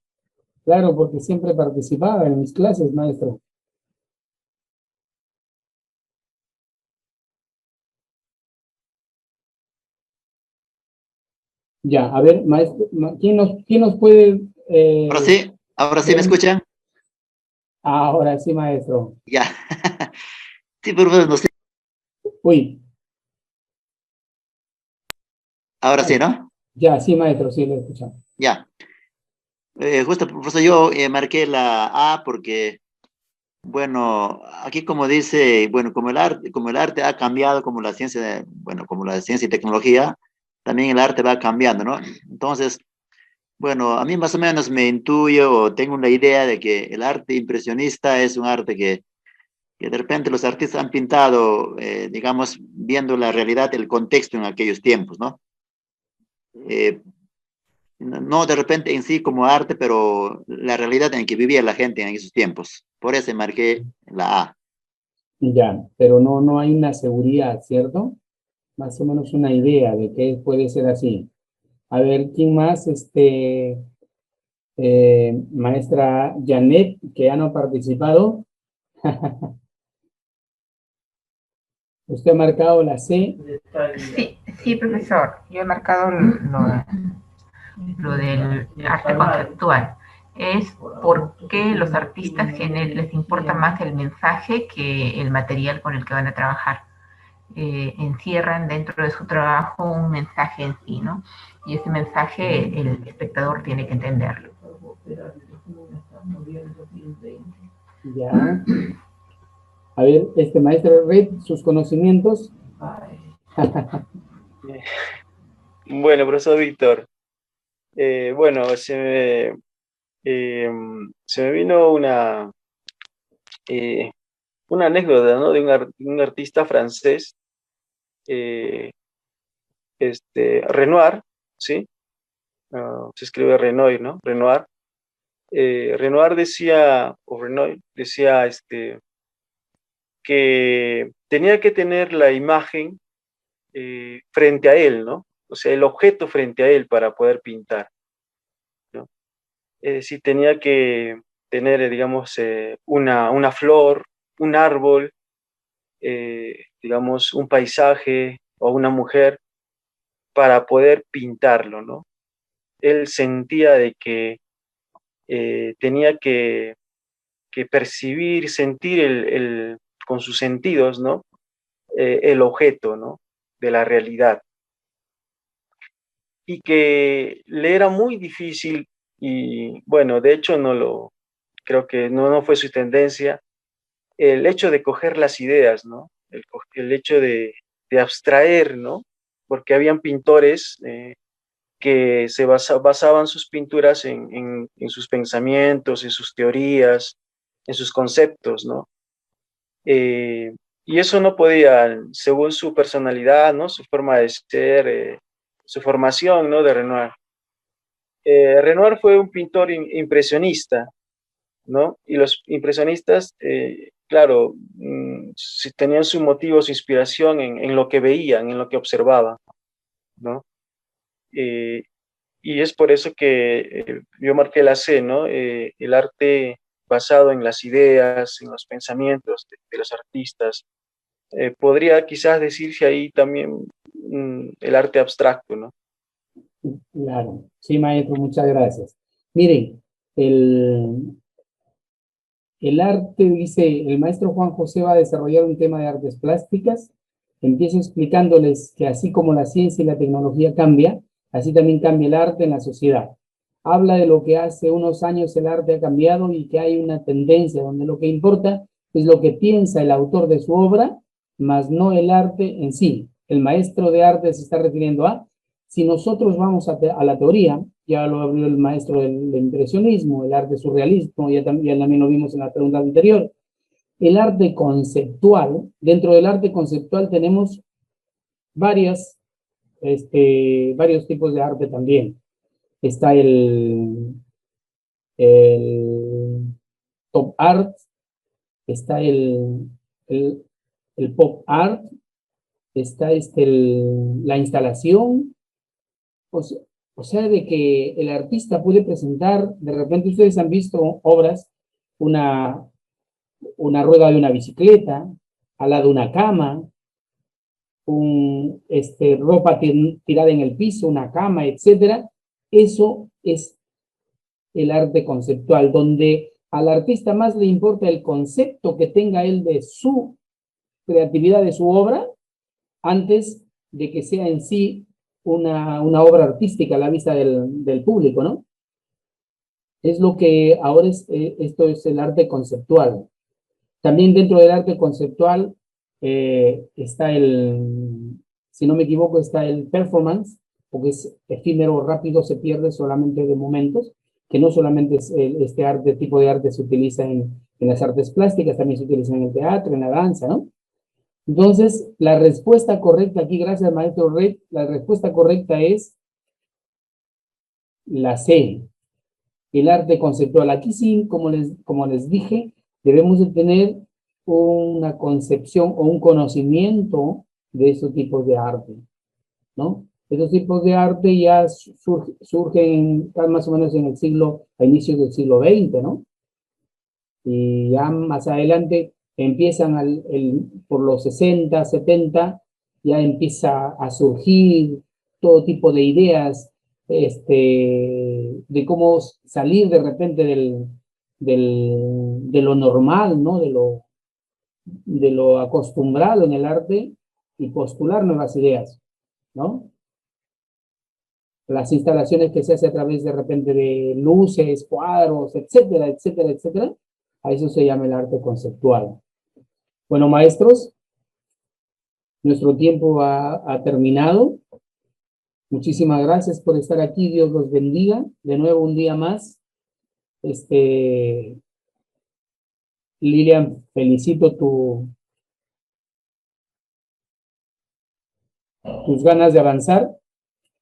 Claro, porque siempre participaba en mis clases, maestro. Ya, a ver, maestro, ¿quién nos puede... Ahora sí me escuchan. Ahora sí, maestro. Ya. Sí, profesor, no sé. Uy. Ahora sí, ¿no? Ya, sí, maestro, sí, lo escuchamos. Ya. Justo, profesor, yo marqué la A porque, bueno, aquí como dice, bueno, como el arte ha cambiado, como la ciencia, bueno, como la ciencia y tecnología, también el arte va cambiando, ¿no? Entonces, bueno, a mí más o menos me intuyo o tengo una idea de que el arte impresionista es un arte que de repente los artistas han pintado, digamos, viendo la realidad, el contexto en aquellos tiempos, ¿no? No de repente en sí como arte, pero la realidad en que vivía la gente en esos tiempos. Por eso marqué la A. Ya, pero no hay una seguridad, ¿cierto? Más o menos una idea de que puede ser así. A ver, ¿quién más? Maestra Janet, que ya no ha participado. ¿Usted ha marcado la C? Sí, profesor. Yo he marcado lo del arte conceptual. Es porque los artistas les importa más el mensaje que el material con el que van a trabajar. Encierran dentro de su trabajo un mensaje en sí, ¿no? Y ese mensaje el espectador tiene que entenderlo. Ya. A ver, maestro Red, sus conocimientos. Bueno, profesor Víctor, bueno, se me vino una anécdota, ¿no? De un artista francés, Renoir, ¿sí? Se escribe Renoir, ¿no? Renoir. Renoir decía, o Renoir decía, que tenía que tener la imagen frente a él, ¿no? O sea, el objeto frente a él para poder pintar, ¿no? Es decir, tenía que tener, digamos, una flor, un árbol, digamos, un paisaje o una mujer para poder pintarlo, ¿no? Él sentía de que tenía que percibir, sentir con sus sentidos, ¿no? El objeto, ¿no? De la realidad. Y que le era muy difícil, y bueno, de hecho creo que no fue su tendencia, el hecho de coger las ideas, ¿no? El hecho de abstraer, ¿no? Porque habían pintores que se basaban sus pinturas en sus pensamientos, en sus teorías, en sus conceptos, ¿no? Y eso no podía, según su personalidad, ¿no? Su forma de ser, su formación, ¿no? De Renoir. Renoir fue un pintor impresionista, ¿no? Y los impresionistas, claro, tenían su motivo, su inspiración en lo que veían, en lo que observaban, ¿no? Y es por eso que yo marqué la C, ¿no? El arte basado en las ideas, en los pensamientos de los artistas. Podría quizás decirse ahí también el arte abstracto, ¿no? Claro. Sí, maestro, muchas gracias. Miren, el arte, dice, el maestro Juan José va a desarrollar un tema de artes plásticas. Empiezo explicándoles que así como la ciencia y la tecnología cambia, así también cambia el arte en la sociedad. Habla de lo que hace unos años el arte ha cambiado y que hay una tendencia donde lo que importa es lo que piensa el autor de su obra, más no el arte en sí. El maestro de arte se está refiriendo a, si nosotros vamos a la teoría, ya lo habló el maestro del impresionismo, el arte surrealismo, ya también lo vimos en la pregunta anterior. El arte conceptual, dentro del arte conceptual tenemos varios tipos de arte también. Está el top art, está el pop art, está la instalación, o sea, de que el artista puede presentar, de repente ustedes han visto obras, una rueda de una bicicleta, al lado de una cama, ropa tirada en el piso, una cama, etcétera. Eso es el arte conceptual, donde al artista más le importa el concepto que tenga él de su creatividad, de su obra, antes de que sea en sí una obra artística a la vista del público, ¿no? Es lo que ahora esto es el arte conceptual. También dentro del arte conceptual está si no me equivoco, está el performance, porque es efímero, rápido, se pierde solamente de momentos, que no solamente este tipo de arte se utiliza en las artes plásticas, también se utiliza en el teatro, en la danza, ¿no? Entonces, la respuesta correcta aquí, gracias maestro Red, la respuesta correcta es la C, el arte conceptual. Aquí sí, como les dije, debemos de tener una concepción o un conocimiento de esos tipos de arte, ¿no? Esos tipos de arte ya surgen más o menos a inicios del siglo XX, ¿no? Y ya más adelante empiezan por los 60, 70, ya empieza a surgir todo tipo de ideas de cómo salir de repente de lo normal, ¿no? De lo acostumbrado en el arte y postular nuevas ideas, ¿no? Las instalaciones que se hace a través de repente de luces, cuadros, etcétera, etcétera, etcétera, a eso se llama el arte conceptual. Bueno, maestros, nuestro tiempo ha terminado. Muchísimas gracias por estar aquí. Dios los bendiga. De nuevo un día más. Lilian, felicito tus ganas de avanzar.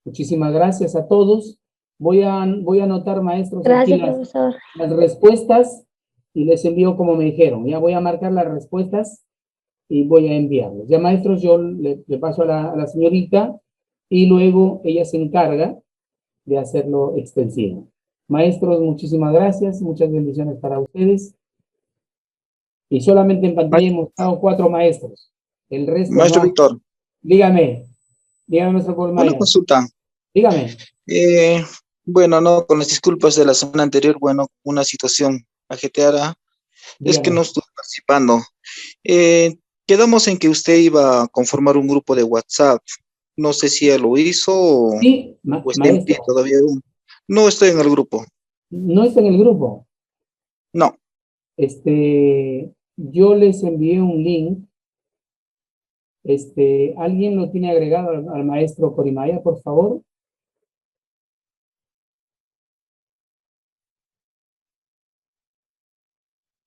Muchísimas gracias a todos. Voy a anotar, maestros, Gracias, aquí profesor. las respuestas y les envío como me dijeron. Ya voy a marcar las respuestas y voy a enviarlos. Ya, maestros, yo le paso a la señorita y luego ella se encarga de hacerlo extensivo. Maestros, muchísimas gracias. Muchas bendiciones para ustedes. Y solamente en pantalla hemos estado 4 maestros. El resto Maestro no. Víctor. Dígame, nuestro Colmaya. Una consulta. Dígame. Bueno, no, con las disculpas de la semana anterior, bueno, una situación ajetreada, es que no estoy participando. Quedamos en que usted iba a conformar un grupo de WhatsApp. No sé si ya lo hizo o, sí, o está en pie todavía. No estoy en el grupo. ¿No está en el grupo? No. Yo les envié un link. ¿Alguien lo tiene agregado al maestro Corimaya, por favor?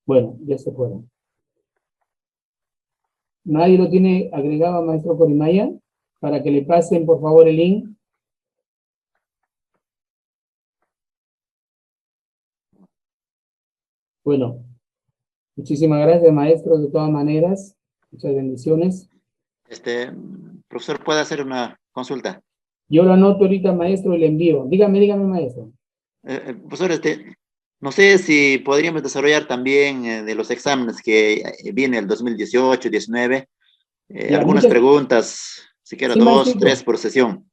Bueno, ya se fueron. ¿Nadie lo tiene agregado al maestro Corimaya? Para que le pasen, por favor, el link. Bueno, muchísimas gracias, maestro, de todas maneras. Muchas bendiciones. Profesor, ¿puede hacer una consulta? Yo lo anoto ahorita, maestro, y le envío. Dígame, maestro. Profesor, no sé si podríamos desarrollar también de los exámenes que viene el 2018, 19, algunas preguntas, siquiera sí, 2, 3 por sesión.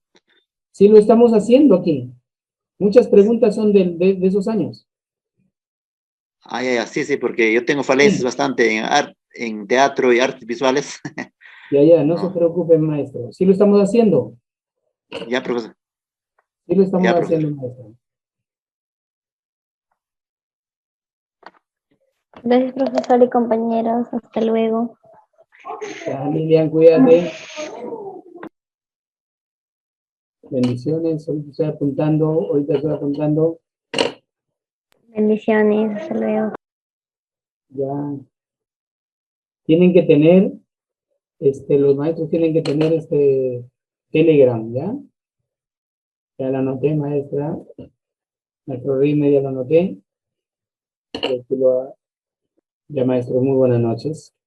Sí, lo estamos haciendo aquí. Muchas preguntas son de esos años. Sí, porque yo tengo falencias bastante en teatro y artes visuales. No se preocupen, maestro. Sí lo estamos haciendo. Ya, profesor. Sí lo estamos Ya, profe. haciendo, maestra. Gracias, profesor y compañeros. Hasta luego. Ya, Lilian, cuídate. Bendiciones. Ahorita estoy apuntando. Bendiciones. Hasta luego. Ya. Tienen que tener, los maestros tienen que tener Telegram, ¿ya? Ya la anoté, maestra. Maestro Rime, ya lo anoté. Ya, maestro, muy buenas noches.